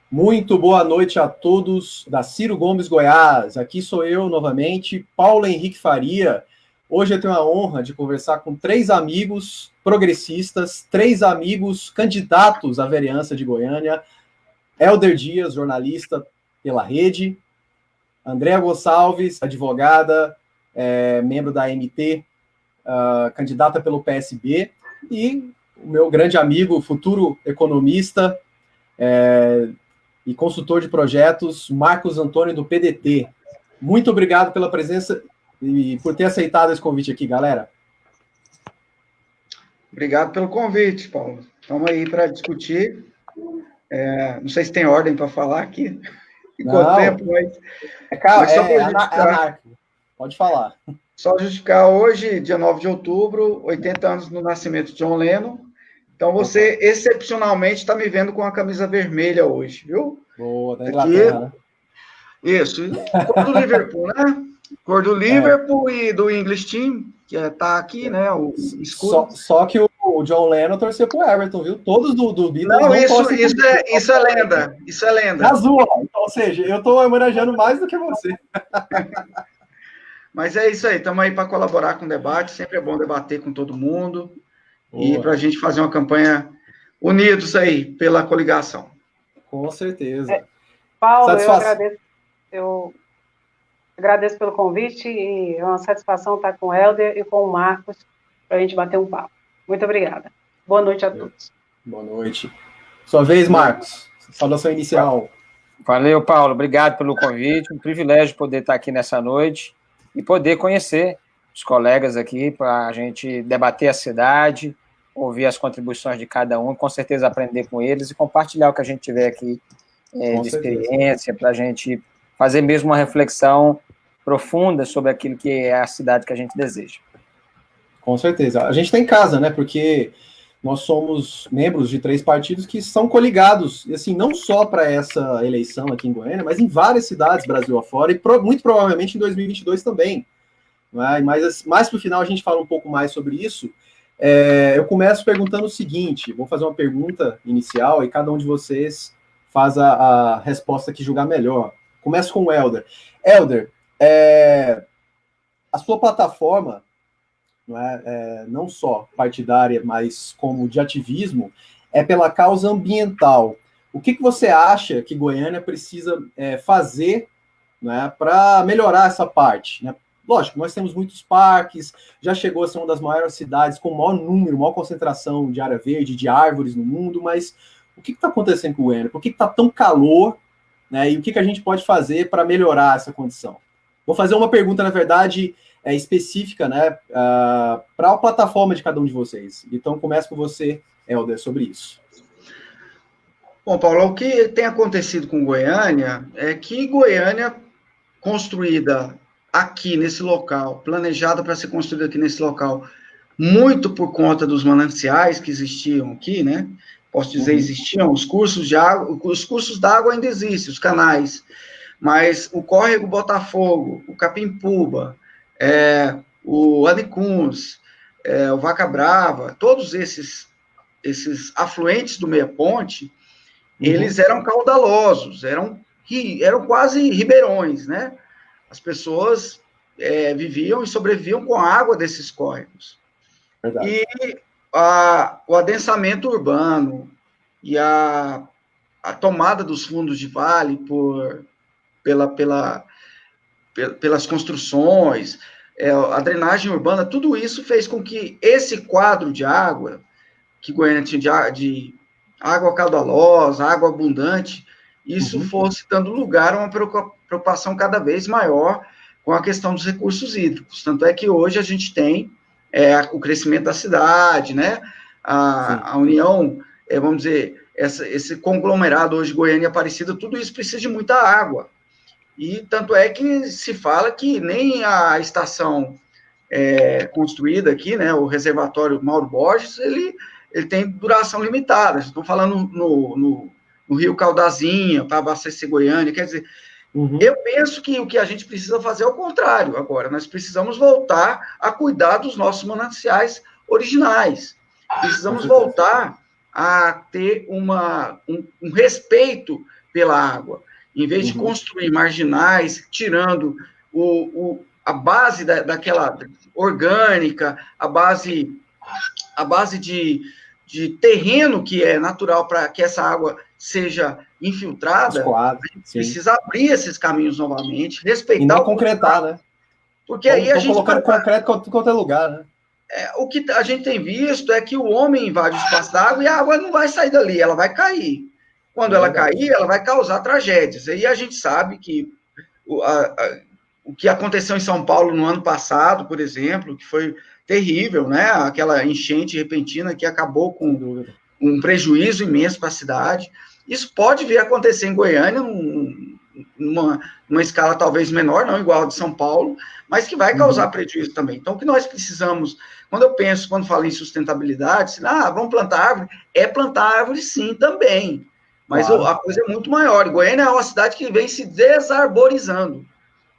Muito boa noite a todos da Ciro Gomes Goiás. Aqui sou eu novamente, Paulo Henrique Faria. Hoje eu tenho a honra de conversar com 3 amigos progressistas, 3 amigos candidatos à vereança de Goiânia. Helder Dias, jornalista pela Rede. Andréa Gonçalves, advogada, membro da MT, candidata pelo PSB. E o meu grande amigo, futuro economista, e consultor de projetos, Marcos Antônio, do PDT. Muito obrigado pela presença e por ter aceitado esse convite aqui, galera. Obrigado pelo convite, Paulo. Estamos aí para discutir. Não sei se tem ordem para falar aqui, em quanto tempo, mas só para justificar. Pode falar. Só justificar, hoje, dia 9 de outubro, 80 anos do nascimento de John Lennon. Então, você, excepcionalmente, está me vendo com a camisa vermelha hoje, viu? Boa, da Inglaterra, né? Isso, cor do Liverpool, né? Cor do Liverpool e do English Team, que está aqui, né? O escudo. Só que o John Lennon torceu pro Everton, viu? Todos do Beatles não isso é lenda. Isso é lenda. Azul, então, ou seja, eu estou homenageando mais do que você. Mas é isso aí, estamos aí para colaborar com o debate, sempre é bom debater com todo mundo. Boa. E para a gente fazer uma campanha unidos aí pela coligação. Com certeza. Paulo, eu agradeço pelo convite e é uma satisfação estar com o Helder e com o Marcos para a gente bater um papo. Muito obrigada. Boa noite a todos. Boa noite. Sua vez, Marcos. Saudação inicial. Valeu, Paulo. Obrigado pelo convite. Um privilégio poder estar aqui nessa noite e poder conhecer os colegas aqui para a gente debater a cidade, ouvir as contribuições de cada um, com certeza aprender com eles e compartilhar o que a gente tiver aqui de experiência, para a gente fazer mesmo uma reflexão profunda sobre aquilo que é a cidade que a gente deseja. Com certeza. A gente está em casa, né? Porque nós somos membros de 3 partidos que são coligados, e assim, não só para essa eleição aqui em Goiânia, mas em várias cidades, Brasil afora, e muito provavelmente em 2022 também. Mas mais para o final a gente fala um pouco mais sobre isso. Eu começo perguntando o seguinte, vou fazer uma pergunta inicial e cada um de vocês faz a resposta que julgar melhor. Começo com o Helder. Helder, a sua plataforma, não só partidária, mas como de ativismo, é pela causa ambiental. O que você acha que Goiânia precisa fazer, para melhorar essa parte, né? Lógico, nós temos muitos parques, já chegou a ser uma das maiores cidades com maior número, maior concentração de área verde, de árvores no mundo, mas o que está acontecendo com o Goiânia? Por que está tão calor, né? E o que a gente pode fazer para melhorar essa condição? Vou fazer uma pergunta, na verdade, específica, né, para a plataforma de cada um de vocês. Então, começo com você, Helder, sobre isso. Bom, Paulo, o que tem acontecido com Goiânia é que Goiânia, construída aqui nesse local, planejada para ser construída aqui nesse local, muito por conta dos mananciais que existiam aqui, né? Posso dizer, existiam os cursos d'água ainda existem, os canais, mas o córrego Botafogo, o Capim-Puba, o Anicuns, o Vaca Brava, todos esses afluentes do Meia Ponte, eles eram caudalosos, eram quase ribeirões, né? As pessoas viviam e sobreviviam com a água desses córregos. Verdade. E o adensamento urbano e a tomada dos fundos de vale pelas construções, a drenagem urbana, tudo isso fez com que esse quadro de água, que Goiânia tinha de água caudalosa, água abundante, isso fosse dando lugar a uma preocupação cada vez maior com a questão dos recursos hídricos. Tanto é que hoje a gente tem o crescimento da cidade, né? A união, vamos dizer, esse conglomerado hoje, Goiânia e Aparecida, tudo isso precisa de muita água. E tanto é que se fala que nem a estação construída aqui, né, o reservatório Mauro Borges, ele tem duração limitada. Estou falando no Rio Caldazinha, para abastecer Goiânia, quer dizer, eu penso que o que a gente precisa fazer é o contrário agora, nós precisamos voltar a cuidar dos nossos mananciais originais, precisamos voltar a ter um respeito pela água, em vez de construir marginais, tirando a base daquela orgânica, a base de terreno que é natural para que essa água seja infiltrada, Escoado, a gente precisa abrir esses caminhos novamente, respeitar... E não concretar, né? Porque aí a gente... colocando concreto em qualquer lugar, né? O que a gente tem visto é que o homem invade o espaço da água e a água não vai sair dali, ela vai cair. Quando ela cair, ela vai causar tragédias. Aí a gente sabe que o que aconteceu em São Paulo no ano passado, por exemplo, que foi terrível, né? Aquela enchente repentina que acabou com um prejuízo imenso para a cidade. Isso pode vir a acontecer em Goiânia, numa escala talvez menor, não igual a de São Paulo, mas que vai causar prejuízo também. Então, o que nós precisamos, quando falo em sustentabilidade, vamos plantar árvore, é plantar árvore sim também, mas a coisa é muito maior. E Goiânia é uma cidade que vem se desarborizando.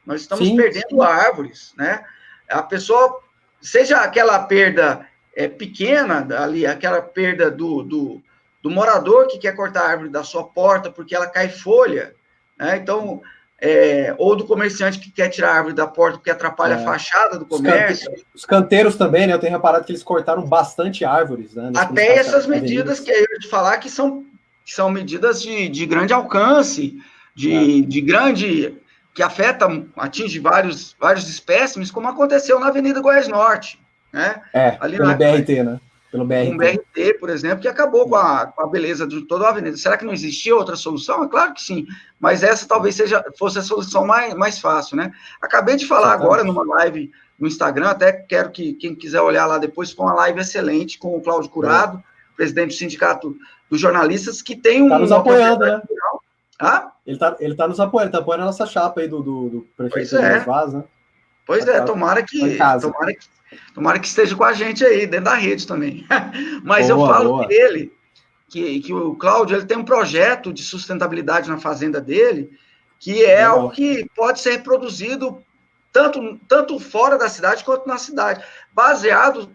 Nós estamos perdendo árvores, né? A pessoa, seja aquela perda pequena ali, aquela perda do morador que quer cortar a árvore da sua porta porque ela cai folha, né? Então, ou do comerciante que quer tirar a árvore da porta porque atrapalha a fachada do comércio. Os canteiros também, né? Eu tenho reparado que eles cortaram bastante árvores, né? Até essas medidas que eu ia te falar que são medidas de grande alcance, de grande... que atinge vários espécimes, como aconteceu na Avenida Goiás Norte, né? Ali pelo BRT, né? Pelo BRT. Um BRT, por exemplo, que acabou com a beleza de toda a avenida. Será que não existia outra solução? É claro que sim, mas essa talvez fosse a solução mais fácil, né? Acabei de falar agora numa live no Instagram, até quero que quem quiser olhar lá depois, foi uma live excelente com o Cláudio Curado, presidente do Sindicato dos Jornalistas, que tem Está nos apoiando, né? Ele está nos apoiando, está apoiando a nossa chapa aí do prefeito Luiz Vaz, né? Pois tomara que esteja com a gente aí, dentro da rede também. Mas eu falo que ele, que o Cláudio, ele tem um projeto de sustentabilidade na fazenda dele, que é algo que pode ser reproduzido tanto fora da cidade quanto na cidade, baseado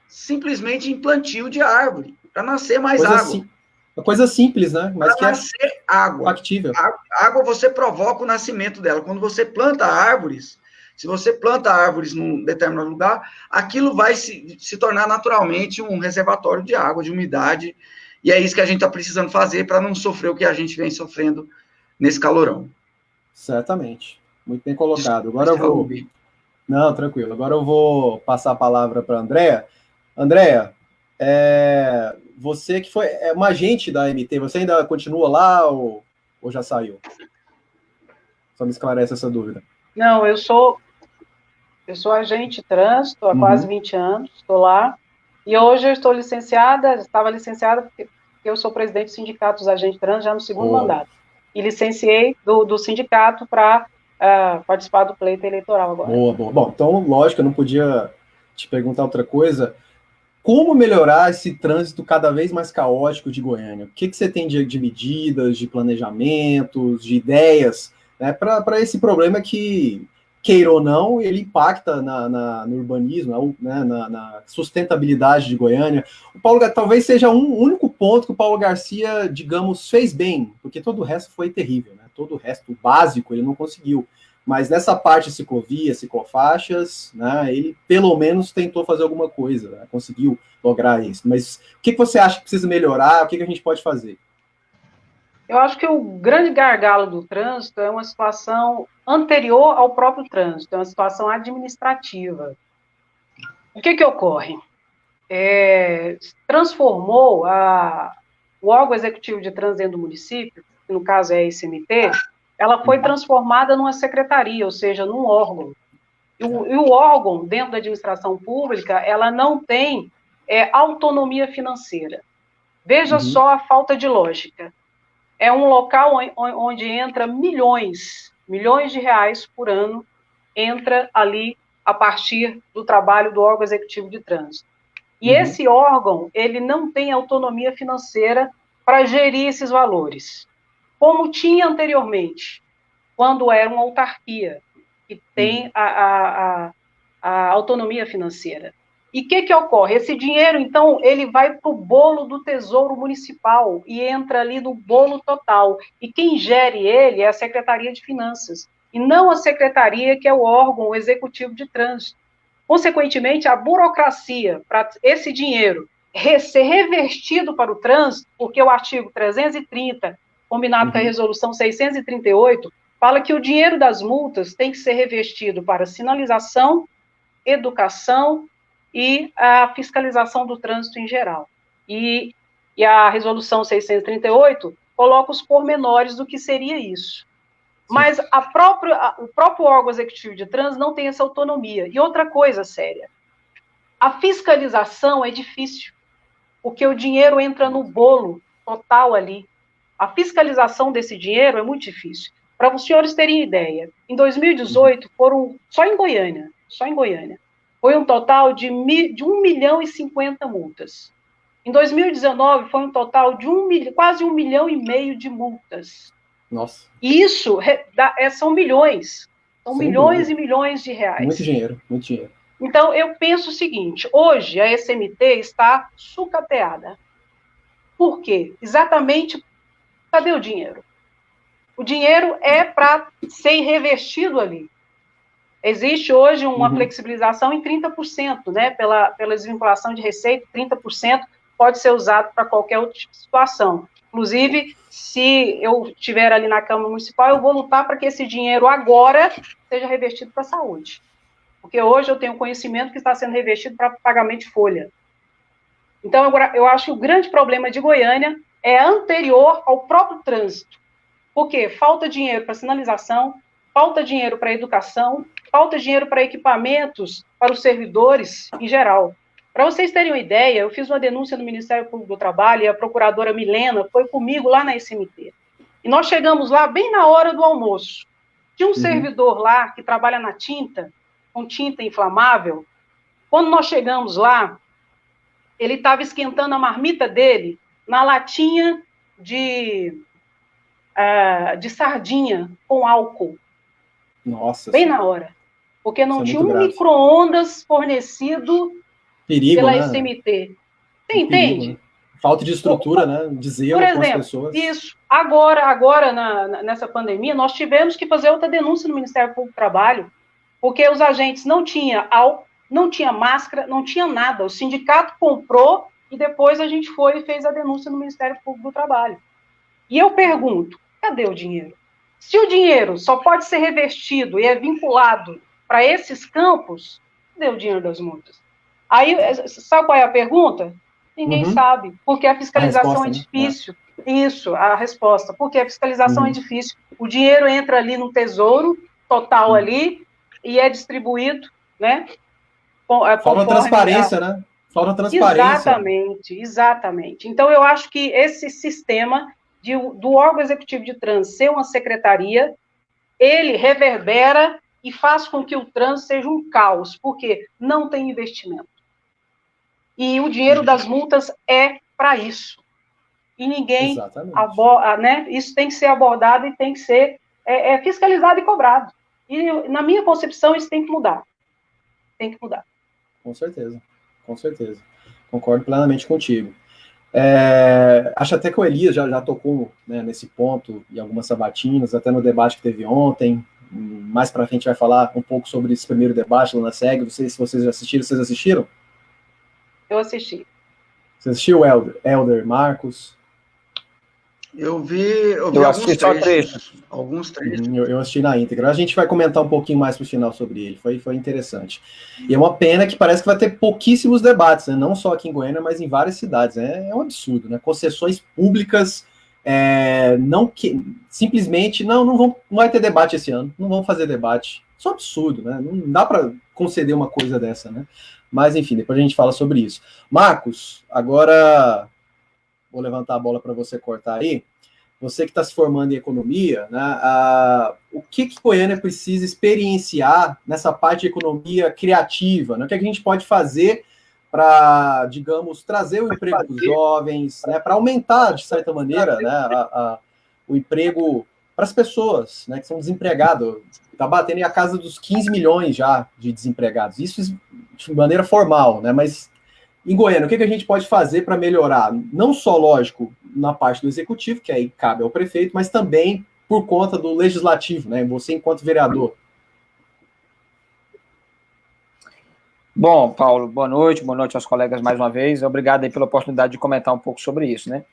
simplesmente em plantio de árvore, para nascer mais água. Uma coisa simples, né? Mas para nascer água. Factível. Água você provoca o nascimento dela. Quando você planta árvores, se você planta árvores num determinado lugar, aquilo vai se tornar naturalmente um reservatório de água, de umidade, e é isso que a gente está precisando fazer para não sofrer o que a gente vem sofrendo nesse calorão. Certamente. Muito bem colocado. Agora eu vou... Não, tranquilo. Agora eu vou passar a palavra para a Andréa. Andréa, você que foi uma agente da MT, você ainda continua lá ou já saiu? Só me esclarece essa dúvida. Não, eu sou agente de trânsito há quase 20 anos, estou lá, e hoje eu estou estava licenciada porque eu sou presidente do Sindicato dos Agentes de Trânsito já no segundo mandato, e licenciei do sindicato para participar do pleito eleitoral agora. Boa. Bom, então, lógico, eu não podia te perguntar outra coisa. Como melhorar esse trânsito cada vez mais caótico de Goiânia? O que você tem de medidas, de planejamentos, de ideias, né, para esse problema que, queira ou não, ele impacta no urbanismo, né, na sustentabilidade de Goiânia? O Paulo talvez seja um único ponto que o Paulo Garcia, digamos, fez bem, porque todo o resto foi terrível, né? Todo o resto, o básico, ele não conseguiu. Mas nessa parte de ciclovia, ciclofaixas, né, ele pelo menos tentou fazer alguma coisa, né, conseguiu lograr isso. Mas o que você acha que precisa melhorar? O que a gente pode fazer? Eu acho que o grande gargalo do trânsito é uma situação anterior ao próprio trânsito, é uma situação administrativa. O que ocorre? Transformou o órgão executivo de trânsito dentro do município, que no caso é a ICMT, ela foi transformada numa secretaria, ou seja, num órgão. E o órgão, dentro da administração pública, ela não tem autonomia financeira. Veja só a falta de lógica. É um local onde entra milhões de reais por ano, entra ali a partir do trabalho do órgão executivo de trânsito. E esse órgão, ele não tem autonomia financeira para gerir esses valores, como tinha anteriormente, quando era uma autarquia, que tem a autonomia financeira. E o que ocorre? Esse dinheiro, então, ele vai para o bolo do Tesouro Municipal e entra ali no bolo total. E quem gere ele é a Secretaria de Finanças, e não a Secretaria, que é o órgão executivo de trânsito. Consequentemente, a burocracia para esse dinheiro ser revertido para o trânsito, porque o artigo 330, combinado com a resolução 638, fala que o dinheiro das multas tem que ser revestido para sinalização, educação e a fiscalização do trânsito em geral. E a resolução 638 coloca os pormenores do que seria isso. Mas o próprio órgão executivo de trânsito não tem essa autonomia. E outra coisa séria, a fiscalização é difícil, porque o dinheiro entra no bolo total ali. A fiscalização desse dinheiro é muito difícil. Para os senhores terem ideia, em 2018 foram, só em Goiânia, foi um total de 1.050.000 multas. Em 2019 foi um total de quase 1,5 milhão de multas. Nossa. E isso são milhões. São Sem milhões dúvida. e milhões de reais. Muito dinheiro, muito dinheiro. Então, eu penso o seguinte, hoje a SMT está sucateada. Por quê? Exatamente, cadê o dinheiro? O dinheiro é para ser revestido ali. Existe hoje uma flexibilização em 30%, né? Pela desvinculação de receita, 30% pode ser usado para qualquer outra situação. Inclusive, se eu estiver ali na Câmara Municipal, eu vou lutar para que esse dinheiro agora seja revestido para a saúde. Porque hoje eu tenho conhecimento que está sendo revestido para pagamento de folha. Então, eu acho que o grande problema de Goiânia é anterior ao próprio trânsito. Porque falta dinheiro para sinalização, falta dinheiro para educação, falta dinheiro para equipamentos para os servidores em geral. Para vocês terem uma ideia, eu fiz uma denúncia no Ministério Público do Trabalho e a procuradora Milena foi comigo lá na SMT. E nós chegamos lá bem na hora do almoço. Tinha um servidor lá que trabalha na tinta, com tinta inflamável. Quando nós chegamos lá, ele estava esquentando a marmita dele na latinha de sardinha com álcool. Nossa. Bem na hora. Porque não tinha um grave. Micro-ondas fornecido pela SMT. Você entende? Né? Falta de estrutura, né? De zelo por exemplo, com as pessoas. Isso. Agora nessa pandemia, nós tivemos que fazer outra denúncia no Ministério Público do Trabalho, porque os agentes não tinham álcool, não tinha máscara, não tinha nada. O sindicato comprou e depois a gente foi e fez a denúncia no Ministério Público do Trabalho. E eu pergunto, cadê o dinheiro? Se o dinheiro só pode ser revestido e é vinculado para esses campos, cadê o dinheiro das multas? Aí, sabe qual é a pergunta? Ninguém sabe, porque a fiscalização é difícil. Né? Isso, a resposta, porque a fiscalização é difícil. O dinheiro entra ali no tesouro total ali e é distribuído, né? Falta transparência, né? Falta transparência. Exatamente. Então, eu acho que esse sistema do órgão executivo de trânsito ser uma secretaria, ele reverbera e faz com que o trânsito seja um caos, porque não tem investimento. E o dinheiro das multas é para isso. E ninguém aborda, né? Isso tem que ser abordado e tem que ser fiscalizado e cobrado. E, na minha concepção, isso tem que mudar. Tem que mudar. Com certeza. Concordo plenamente contigo. Acho até que o Elias já tocou, né, nesse ponto em algumas sabatinas, até no debate que teve ontem. Mais para frente vai falar um pouco sobre esse primeiro debate lá na SEG. Não sei se vocês já assistiram. Vocês assistiram? Eu assisti. Você assistiu, Helder, Marcos? Eu vi alguns trechos. Eu assisti na íntegra. A gente vai comentar um pouquinho mais pro final sobre ele. Foi interessante. E é uma pena que parece que vai ter pouquíssimos debates, né? Não só aqui em Goiânia, mas em várias cidades. É um absurdo, né? Concessões públicas simplesmente não vai ter debate esse ano. Não vão fazer debate. Isso é um absurdo, né? Não dá para conceder uma coisa dessa, né? Mas, enfim, depois a gente fala sobre isso. Marcos, agora vou levantar a bola para você cortar aí. Você que está se formando em economia, né, o que Goiânia precisa experienciar nessa parte de economia criativa? Né? O que a gente pode fazer para, digamos, trazer o emprego dos jovens, né, para aumentar, de certa maneira, né, o emprego para as pessoas, né, que são desempregadas. Está batendo em a casa dos 15 milhões já de desempregados. Isso de maneira formal, né? Mas em Goiânia, o que a gente pode fazer para melhorar? Não só, lógico, na parte do executivo, que aí cabe ao prefeito, mas também por conta do legislativo, né? Você enquanto vereador. Bom, Paulo, boa noite aos colegas mais uma vez. Obrigado aí pela oportunidade de comentar um pouco sobre isso, né?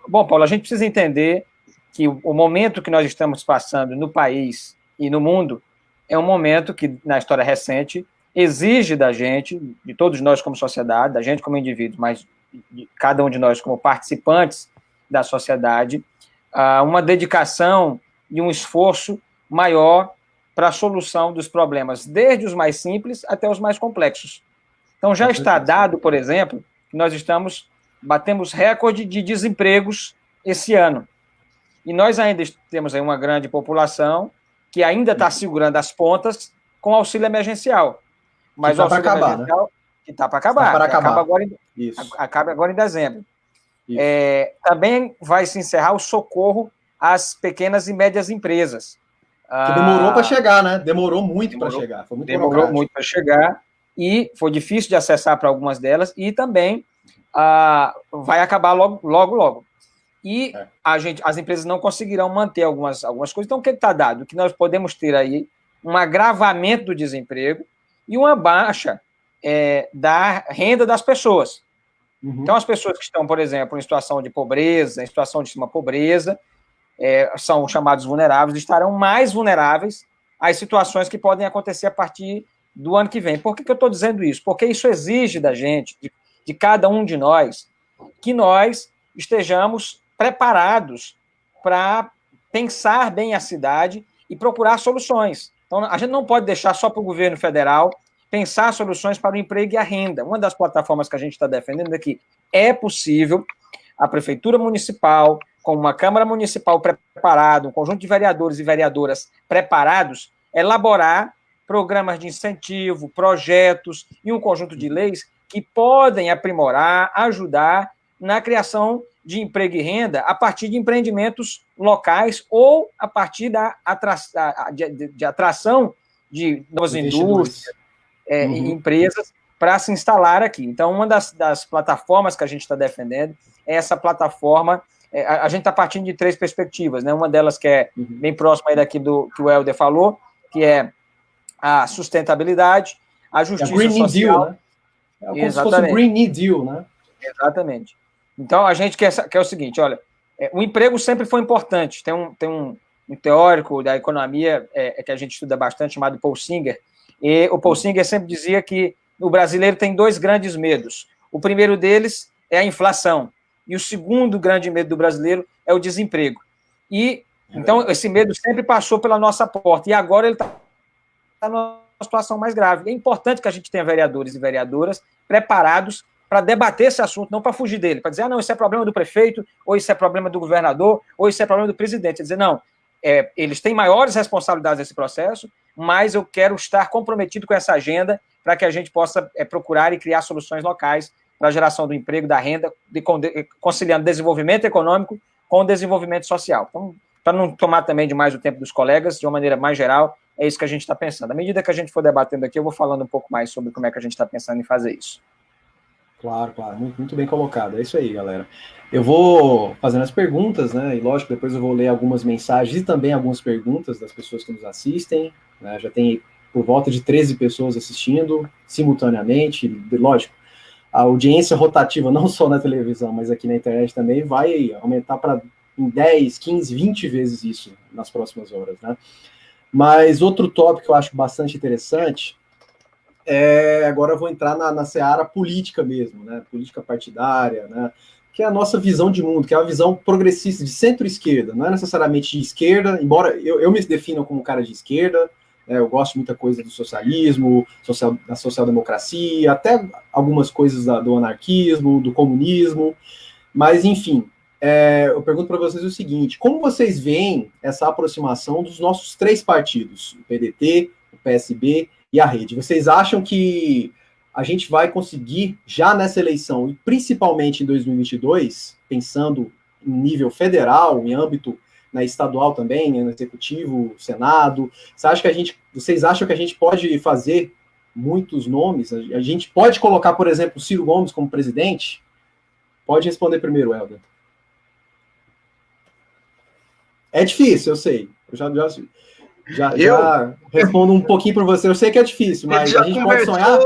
Bom, Paulo, a gente precisa entender que o momento que nós estamos passando no país e no mundo é um momento que, na história recente, exige da gente, de todos nós como sociedade, da gente como indivíduo, mas de cada um de nós como participantes da sociedade, uma dedicação e um esforço maior para a solução dos problemas, desde os mais simples até os mais complexos. Então, já está dado, por exemplo, que nós batemos recorde de desempregos esse ano. E nós ainda temos aí uma grande população que ainda está segurando as pontas com auxílio emergencial. Mas o auxílio emergencial, né? Que está para acabar. Acaba agora em dezembro. Também vai se encerrar o socorro às pequenas e médias empresas. Que demorou para chegar, né? Demorou muito para chegar. Foi muito demorou muito para chegar e foi difícil de acessar para algumas delas e também vai acabar logo. E as empresas não conseguirão manter algumas coisas. Então, o que está dado? Que nós podemos ter aí um agravamento do desemprego e uma baixa da renda das pessoas. Uhum. Então, as pessoas que estão, por exemplo, em situação de pobreza, em situação de extrema pobreza, são chamados vulneráveis, estarão mais vulneráveis às situações que podem acontecer a partir do ano que vem. Por que eu estou dizendo isso? Porque isso exige da gente, de cada um de nós, que nós estejamos preparados para pensar bem a cidade e procurar soluções. Então, a gente não pode deixar só para o governo federal pensar soluções para o emprego e a renda. Uma das plataformas que a gente está defendendo é que é possível a Prefeitura Municipal, com uma Câmara Municipal preparada, um conjunto de vereadores e vereadoras preparados, elaborar programas de incentivo, projetos e um conjunto de leis que podem aprimorar, ajudar na criação de emprego e renda a partir de empreendimentos locais ou a partir de atração de novas indústrias e empresas para se instalar aqui. Então, uma das plataformas que a gente está defendendo é essa plataforma. A gente está partindo de 3 perspectivas, né? Uma delas que é bem próxima aí daqui do que o Helder falou, que é a sustentabilidade, a justiça Green social. New Deal, né? É como se fosse o Green New Deal, né? Exatamente. Então, a gente quer o seguinte, olha, o emprego sempre foi importante. Tem um teórico da economia que a gente estuda bastante, chamado Paul Singer, e o Paul Singer sempre dizia que o brasileiro tem 2 grandes medos. O primeiro deles é a inflação, e o segundo grande medo do brasileiro é o desemprego. E, então, esse medo sempre passou pela nossa porta, e agora ele está numa situação mais grave. É importante que a gente tenha vereadores e vereadoras preparados para debater esse assunto, não para fugir dele, para dizer, não, isso é problema do prefeito, ou isso é problema do governador, ou isso é problema do presidente. É dizer, não, eles têm maiores responsabilidades nesse processo, mas eu quero estar comprometido com essa agenda para que a gente possa procurar e criar soluções locais para a geração do emprego, da renda, conciliando desenvolvimento econômico com desenvolvimento social. Então, para não tomar também demais o tempo dos colegas, de uma maneira mais geral, é isso que a gente está pensando. À medida que a gente for debatendo aqui, eu vou falando um pouco mais sobre como é que a gente está pensando em fazer isso. Claro. Muito bem colocado. É isso aí, galera. Eu vou fazendo as perguntas, né? E lógico, depois eu vou ler algumas mensagens e também algumas perguntas das pessoas que nos assistem. Né? Já tem por volta de 13 pessoas assistindo simultaneamente. Lógico, a audiência rotativa, não só na televisão, mas aqui na internet também, vai aumentar para 10, 15, 20 vezes isso nas próximas horas, né? Mas outro tópico que eu acho bastante interessante agora eu vou entrar na seara política mesmo, né? Política partidária, né? Que é a nossa visão de mundo, que é a visão progressista de centro-esquerda, não é necessariamente de esquerda, embora eu me defina como um cara de esquerda, né? Eu gosto de muita coisa do socialismo, da social-democracia, até algumas coisas do anarquismo, do comunismo, mas enfim, eu pergunto para vocês o seguinte, como vocês veem essa aproximação dos nossos 3 partidos, o PDT, o PSB e a Rede? Vocês acham que a gente vai conseguir, já nessa eleição, e principalmente em 2022, pensando em nível federal, em âmbito na estadual também, no Executivo, Senado? Vocês acham que a gente pode fazer muitos nomes? A gente pode colocar, por exemplo, Ciro Gomes como presidente? Pode responder primeiro, Helder. É difícil, eu sei. Eu já respondo um pouquinho por você. Eu sei que é difícil, mas a gente pode sonhar?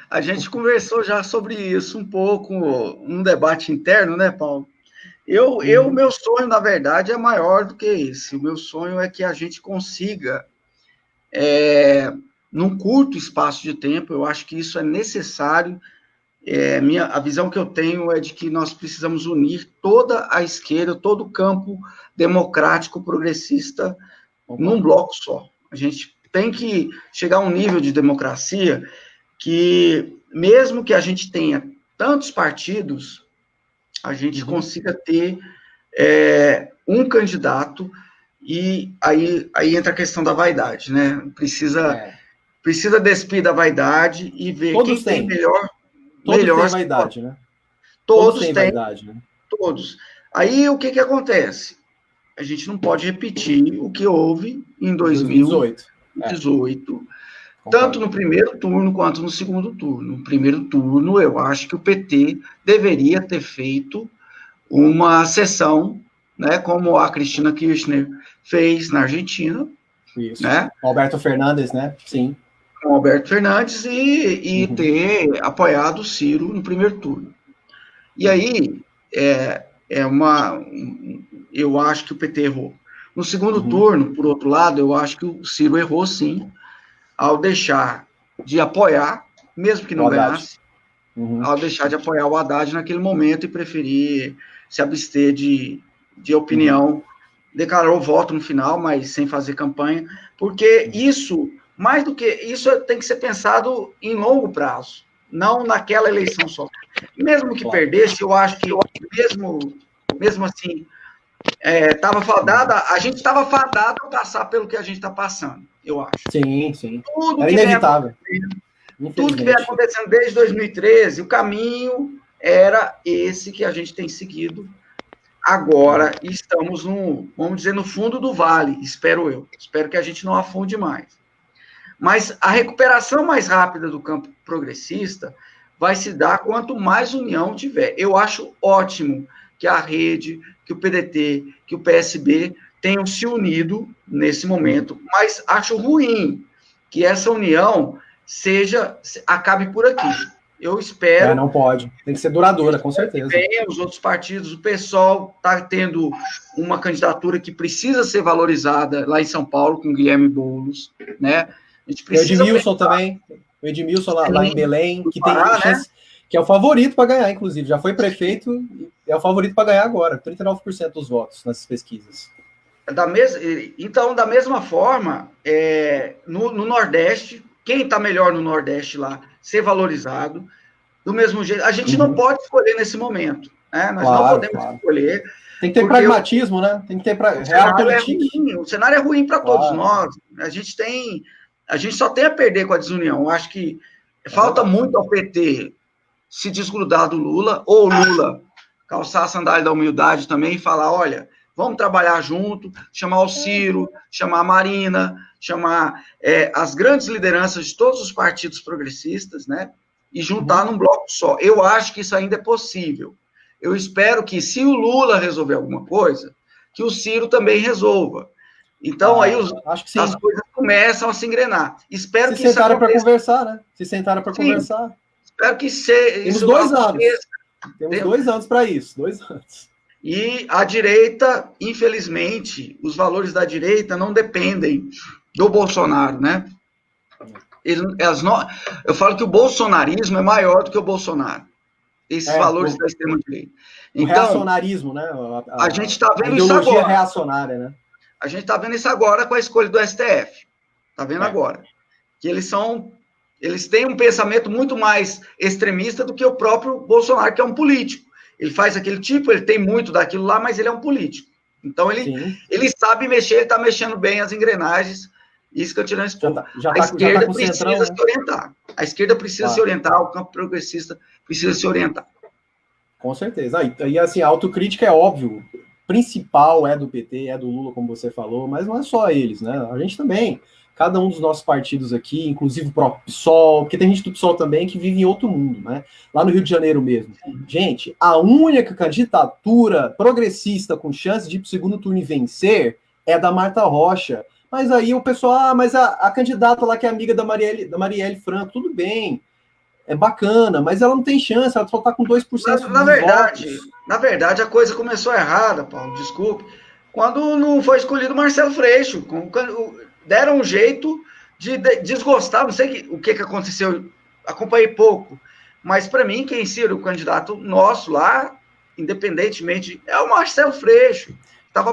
A gente conversou já sobre isso um pouco, um debate interno, né, Paulo? Meu sonho, na verdade, é maior do que esse. O meu sonho é que a gente consiga, num curto espaço de tempo, eu acho que isso é necessário. A visão que eu tenho é de que nós precisamos unir toda a esquerda, todo o campo democrático progressista num bloco só. A gente tem que chegar a um nível de democracia que, mesmo que a gente tenha tantos partidos, a gente consiga ter um candidato, e aí entra a questão da vaidade, né? Precisa despir da vaidade e ver quem tem melhor. Todos têm vaidade, né? Todos têm vaidade, né? Todos. Aí, o que acontece? A gente não pode repetir o que houve em 2018. Tanto no primeiro turno quanto no segundo turno. No primeiro turno, eu acho que o PT deveria ter feito uma sessão, né, como a Cristina Kirchner fez na Argentina. Isso. Né? Alberto Fernandes, né? Sim. Com Alberto Fernandes e ter apoiado o Ciro no primeiro turno. E aí, eu acho que o PT errou. No segundo turno, por outro lado, eu acho que o Ciro errou, sim, ao deixar de apoiar, mesmo que não ganhasse, ao deixar de apoiar o Haddad naquele momento e preferir se abster de opinião. Declarou voto no final, mas sem fazer campanha, porque isso, mais do que isso, tem que ser pensado em longo prazo, não naquela eleição só. Mesmo que perdesse, eu acho que mesmo assim, estava fadada, a gente estava fadado a passar pelo que a gente está passando, eu acho. Sim, sim. Era inevitável. Tudo que vem acontecendo desde 2013, o caminho era esse que a gente tem seguido. Agora estamos vamos dizer, no fundo do vale, espero eu. Espero que a gente não afunde mais. Mas a recuperação mais rápida do campo progressista vai se dar quanto mais união tiver. Eu acho ótimo que a Rede, que o PDT, que o PSB tenham se unido nesse momento, mas acho ruim que essa união acabe por aqui. Eu espero... não pode. Tem que ser duradoura, com certeza. Venha os outros partidos, o PSOL está tendo uma candidatura que precisa ser valorizada lá em São Paulo, com o Guilherme Boulos, né? A gente precisa... O Edmilson também. O Edmilson lá em Belém, que tem chance, que é o favorito para ganhar, inclusive. Já foi prefeito e é o favorito para ganhar agora. 39% dos votos nessas pesquisas. Então, da mesma forma, no Nordeste, quem está melhor no Nordeste lá, ser valorizado, do mesmo jeito. A gente não pode escolher nesse momento, né? Nós não podemos escolher. Tem que ter pragmatismo, né? Tem que ter real política. O cenário é ruim para todos nós. A gente só tem a perder com a desunião. Eu acho que falta muito ao PT se desgrudar do Lula, ou o Lula calçar a sandália da humildade também e falar, olha, vamos trabalhar junto, chamar o Ciro, chamar a Marina, chamar as grandes lideranças de todos os partidos progressistas, né? E juntar num bloco só. Eu acho que isso ainda é possível. Eu espero que, se o Lula resolver alguma coisa, que o Ciro também resolva. Então, aí as coisas começam a se engrenar. Espero que se sentaram para conversar, né? Se sentaram para conversar. Espero que Temos 2 anos. Temos 2 anos para isso. 2 anos. E a direita, infelizmente, os valores da direita não dependem do Bolsonaro, né? Eu falo que o bolsonarismo é maior do que o Bolsonaro. Esses valores da extrema-direita. Então, o reacionarismo, né? A gente está vendo isso agora. Ideologia reacionária, né? A gente está vendo isso agora com a escolha do STF. Está vendo agora. Que eles têm um pensamento muito mais extremista do que o próprio Bolsonaro, que é um político. Ele faz aquele tipo, ele tem muito daquilo lá, mas ele é um político. Então, ele sabe mexer, ele está mexendo bem as engrenagens. Isso que eu tirei esse ponto. A esquerda precisa se orientar. A esquerda precisa se orientar, o campo progressista precisa se orientar. Com certeza. E assim, a autocrítica é óbvio. principal é do PT, é do Lula, como você falou, mas não é só eles, né? A gente também, cada um dos nossos partidos aqui, inclusive o próprio PSOL, porque tem gente do PSOL também que vive em outro mundo, né? Lá no Rio de Janeiro mesmo. Gente, a única candidatura progressista com chance de ir para o segundo turno e vencer é da Marta Rocha. Mas aí o pessoal, mas a candidata lá que é amiga da Marielle Franco, tudo bem, é bacana, mas ela não tem chance, ela só está com 2% na verdade, a coisa começou errada, Paulo, desculpe, quando não foi escolhido o Marcelo Freixo, deram um jeito de desgostar, não sei o que aconteceu, acompanhei pouco, mas para mim, quem seria o candidato nosso lá, independentemente, é o Marcelo Freixo.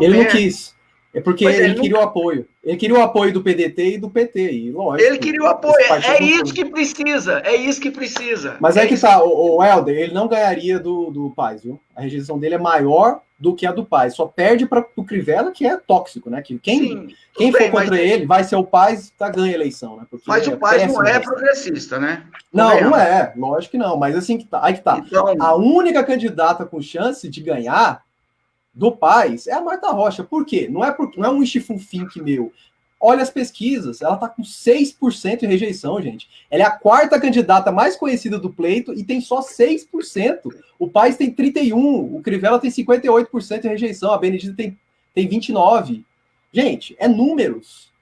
Ele não quis. É porque ele queria o apoio. Ele queria o apoio do PDT e do PT, e lógico. Ele queria o apoio, é isso que precisa. Mas é que tá, o Helder, ele não ganharia do Paes, viu? A rejeição dele é maior do que a do Paes, só perde para o Crivella, que é tóxico, né? Que quem for contra ele vai ser o Paes, ganha a eleição, né? Porque mas o Paes não é progressista, né? Não é, lógico que não, mas assim, aí que tá. Então, a única candidata com chance de ganhar do Paes é a Marta Rocha. Por quê? Não é um ixifunfink meu. Olha as pesquisas, ela tá com 6% de rejeição, gente. Ela é a quarta candidata mais conhecida do pleito e tem só 6%. O Paes tem 31%, o Crivella tem 58% de rejeição, a Benedita tem 29%. Gente, é números.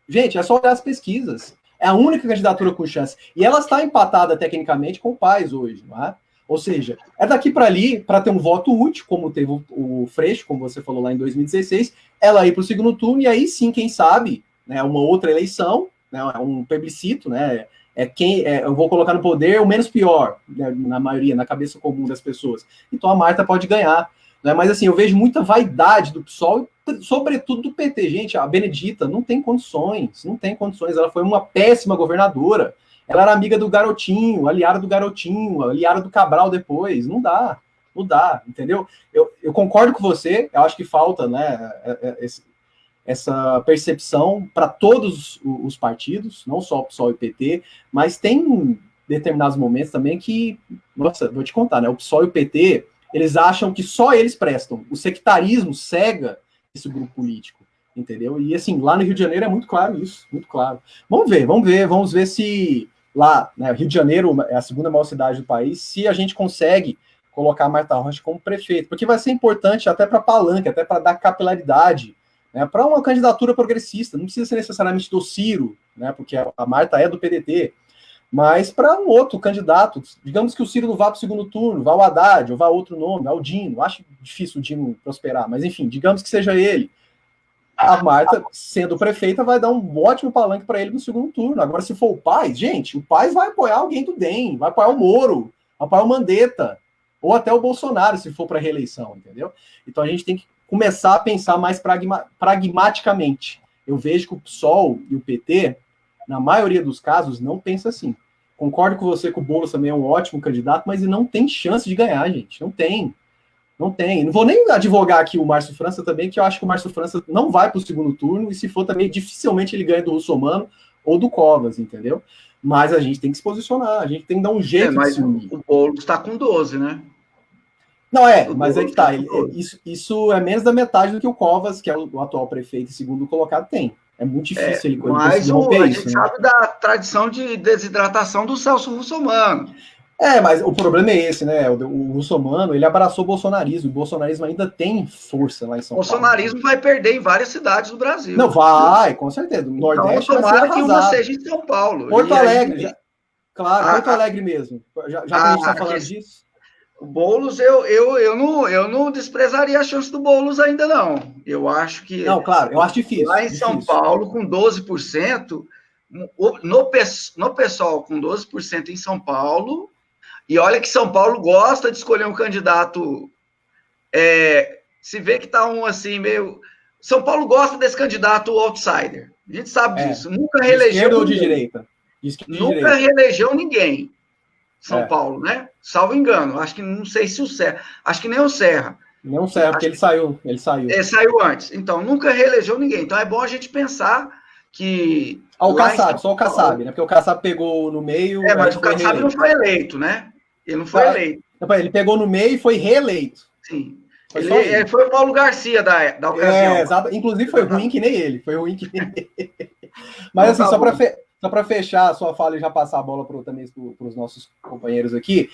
Gente, é só olhar as pesquisas. É a única candidatura com chance. E ela está empatada tecnicamente com o Paes hoje, não é? Ou seja, é daqui para ali, para ter um voto útil, como teve o Freixo, como você falou lá em 2016, ela ir para o segundo turno, e aí sim, quem sabe, né, uma outra eleição, né, um plebiscito, né, eu vou colocar no poder o menos pior, né, na maioria, na cabeça comum das pessoas. Então a Marta pode ganhar. Né, mas assim, eu vejo muita vaidade do PSOL, sobretudo do PT. Gente, a Benedita não tem condições, ela foi uma péssima governadora. Ela era amiga do Garotinho, aliada do Garotinho, aliada do Cabral depois. Não dá, entendeu? Eu concordo com você, eu acho que falta, né, essa percepção para todos os partidos, não só o PSOL e o PT, mas tem determinados momentos também que, nossa, vou te contar, né, o PSOL e o PT, eles acham que só eles prestam. O sectarismo cega esse grupo político, entendeu? E assim, lá no Rio de Janeiro é muito claro isso, muito claro. Vamos ver se lá, né, Rio de Janeiro é a segunda maior cidade do país, se a gente consegue colocar a Marta Rocha como prefeito, porque vai ser importante até para palanque, até para dar capilaridade, né, para uma candidatura progressista, não precisa ser necessariamente do Ciro, né, porque a Marta é do PDT, mas para um outro candidato, digamos que o Ciro não vá para o segundo turno, vá o Haddad, ou vá outro nome, vá o Dino, acho difícil o Dino prosperar, mas enfim, digamos que seja ele. A Marta, sendo prefeita, vai dar um ótimo palanque para ele no segundo turno. Agora, se for o Paes, gente, o Paes vai apoiar alguém do DEM, vai apoiar o Moro, vai apoiar o Mandetta, ou até o Bolsonaro, se for para reeleição, entendeu? Então a gente tem que começar a pensar mais pragmaticamente. Eu vejo que o PSOL e o PT, na maioria dos casos, não pensa assim. Concordo com você que o Boulos também é um ótimo candidato, mas ele não tem chance de ganhar, gente. Não tem. Não vou nem advogar aqui o Márcio França também, que eu acho que o Márcio França não vai para o segundo turno, e se for também, dificilmente ele ganha do Russomano ou do Covas, entendeu? Mas a gente tem que se posicionar, a gente tem que dar um jeito de se unir. O Boulos está com 12, né? Não, mas é que tá. Isso é menos da metade do que o Covas, que é o atual prefeito e segundo colocado, tem. É muito difícil ele conseguir romper isso. A gente sabe da tradição de desidratação do Celso Russomano. Mas o problema é esse, né? O Russomano, ele abraçou o bolsonarismo. O bolsonarismo ainda tem força lá em São Paulo. O bolsonarismo vai perder em várias cidades do Brasil. Não, vai, com certeza. No Nordeste vai ser que uma seja em São Paulo. Porto Alegre, Porto Alegre mesmo. Já que a gente está falando disso. O Boulos, eu não desprezaria a chance do Boulos ainda, não. Eu acho que... Não, claro, eu acho difícil. Lá em São Paulo, com 12%, no pessoal com 12% em São Paulo... E olha que São Paulo gosta de escolher um candidato, se vê que está assim, meio... São Paulo gosta desse candidato outsider. A gente sabe disso. Nunca reelegeu ou de direita? Nunca reelegeu ninguém. São Paulo, né? Salvo engano. Acho que não sei se o Serra. Acho que nem o Serra. Nem o Serra, porque ele saiu. Ele saiu antes. Então, nunca reelegeu ninguém. Então, é bom a gente pensar que... O Kassab, só o Kassab, né? Porque o Kassab pegou no meio... Mas o Kassab não foi eleito, né? Ele não foi eleito. Ele pegou no meio e foi reeleito. Sim. Ele foi o Paulo Garcia da ocasião. Exato. Inclusive foi ruim que nem ele. Mas assim, só para fechar a sua fala e já passar a bola também para os nossos companheiros aqui,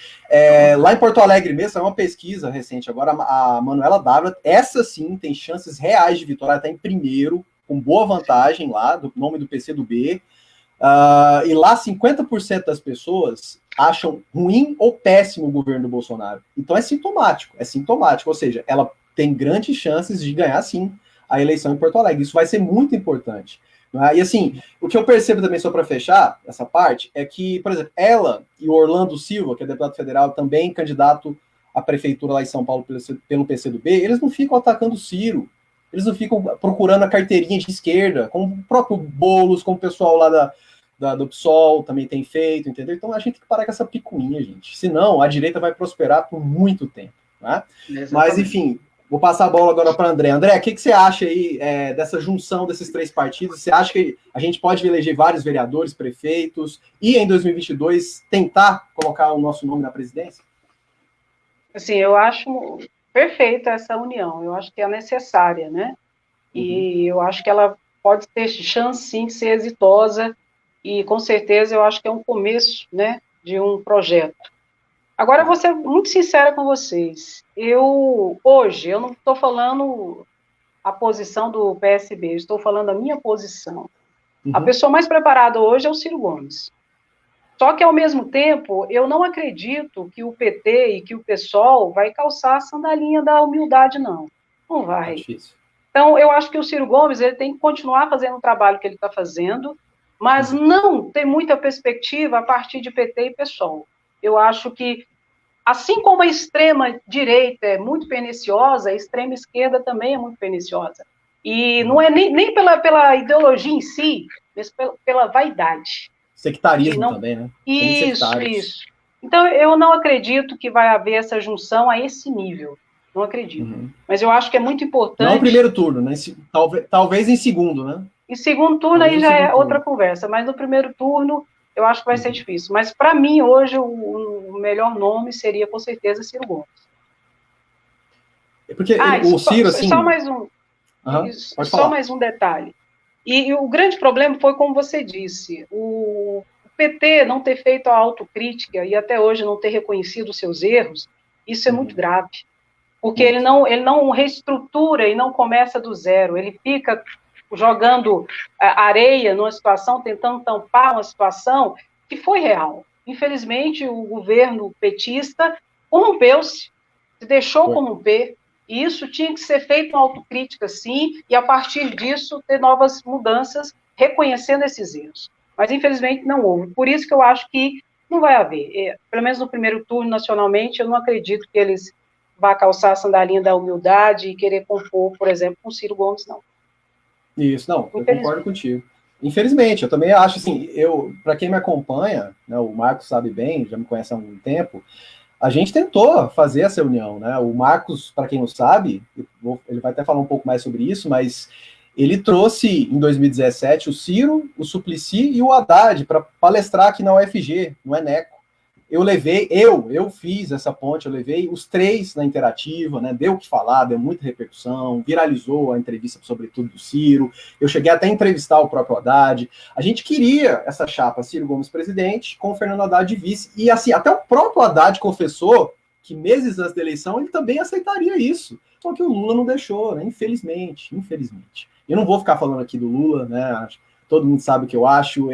lá em Porto Alegre mesmo, é uma pesquisa recente agora, a Manuela Dávila, essa sim tem chances reais de vitória, está em primeiro, com boa vantagem lá, do nome do PCdoB, e lá 50% das pessoas acham ruim ou péssimo o governo do Bolsonaro. Então é sintomático, ou seja, ela tem grandes chances de ganhar sim a eleição em Porto Alegre. Isso vai ser muito importante. E assim, o que eu percebo também, só para fechar essa parte, é que, por exemplo, ela e o Orlando Silva, que é deputado federal, também candidato à prefeitura lá em São Paulo pelo PCdoB, eles não ficam atacando o Ciro, eles não ficam procurando a carteirinha de esquerda, como o próprio Boulos, como o pessoal lá do PSOL também tem feito, entendeu? Então a gente tem que parar com essa picuinha, gente. Senão a direita vai prosperar por muito tempo, né? Mas, enfim, vou passar a bola agora para André. André, o que você acha aí dessa junção desses três partidos? Você acha que a gente pode eleger vários vereadores, prefeitos, e em 2022 tentar colocar o nosso nome na presidência? Assim, eu acho perfeita essa união. Eu acho que é necessária, né? E eu acho que ela pode ter chance, sim, de ser exitosa. E, com certeza, eu acho que é um começo, né, de um projeto. Agora, eu vou ser muito sincera com vocês. Hoje, eu não estou falando a posição do PSB, eu estou falando a minha posição. A pessoa mais preparada hoje é o Ciro Gomes. Só que, ao mesmo tempo, eu não acredito que o PT e que o PSOL vai calçar a sandalinha da humildade, não. Não vai. É difícil. Então, eu acho que o Ciro Gomes ele tem que continuar fazendo o trabalho que ele está fazendo, mas não tem muita perspectiva a partir de PT e PSOL. Eu acho que, assim como a extrema-direita é muito perniciosa, a extrema-esquerda também é muito perniciosa. E não é nem pela ideologia em si, mas pela vaidade. Sectarismo também, né? Isso. Então, eu não acredito que vai haver essa junção a esse nível. Não acredito. Mas eu acho que é muito importante... Não no primeiro turno, né? Talvez em segundo, né? Em segundo turno aí já é outra conversa, mas no primeiro turno eu acho que vai ser difícil. Mas para mim hoje o melhor nome seria com certeza Ciro Gomes. Porque o Ciro, assim... Só mais um, mais um detalhe. E o grande problema foi, como você disse, o PT não ter feito a autocrítica e até hoje não ter reconhecido os seus erros, isso é muito grave. Porque ele não reestrutura e não começa do zero, ele fica jogando areia numa situação, tentando tampar uma situação que foi real. Infelizmente, o governo petista corrompeu-se, se deixou corromper, e isso tinha que ser feito uma autocrítica, sim, e a partir disso ter novas mudanças, reconhecendo esses erros. Mas, infelizmente, não houve. Por isso que eu acho que não vai haver. Pelo menos no primeiro turno, nacionalmente, eu não acredito que eles vão calçar a sandalinha da humildade e querer compor, por exemplo, com Ciro Gomes, não. Isso, não, eu concordo contigo. Infelizmente, eu também acho assim, para quem me acompanha, né, o Marcos sabe bem, já me conhece há algum tempo, a gente tentou fazer essa união, né? O Marcos, para quem não sabe, ele vai até falar um pouco mais sobre isso, mas ele trouxe em 2017 o Ciro, o Suplicy e o Haddad para palestrar aqui na UFG, no Eneco. Eu fiz essa ponte, eu levei os três na Interativa, né? Deu o que falar, deu muita repercussão, viralizou a entrevista, sobretudo do Ciro. Eu cheguei até a entrevistar o próprio Haddad. A gente queria essa chapa Ciro Gomes presidente com o Fernando Haddad vice. E assim, até o próprio Haddad confessou que meses antes da eleição ele também aceitaria isso. Só que o Lula não deixou, né? Infelizmente. Eu não vou ficar falando aqui do Lula, né? Todo mundo sabe o que eu acho,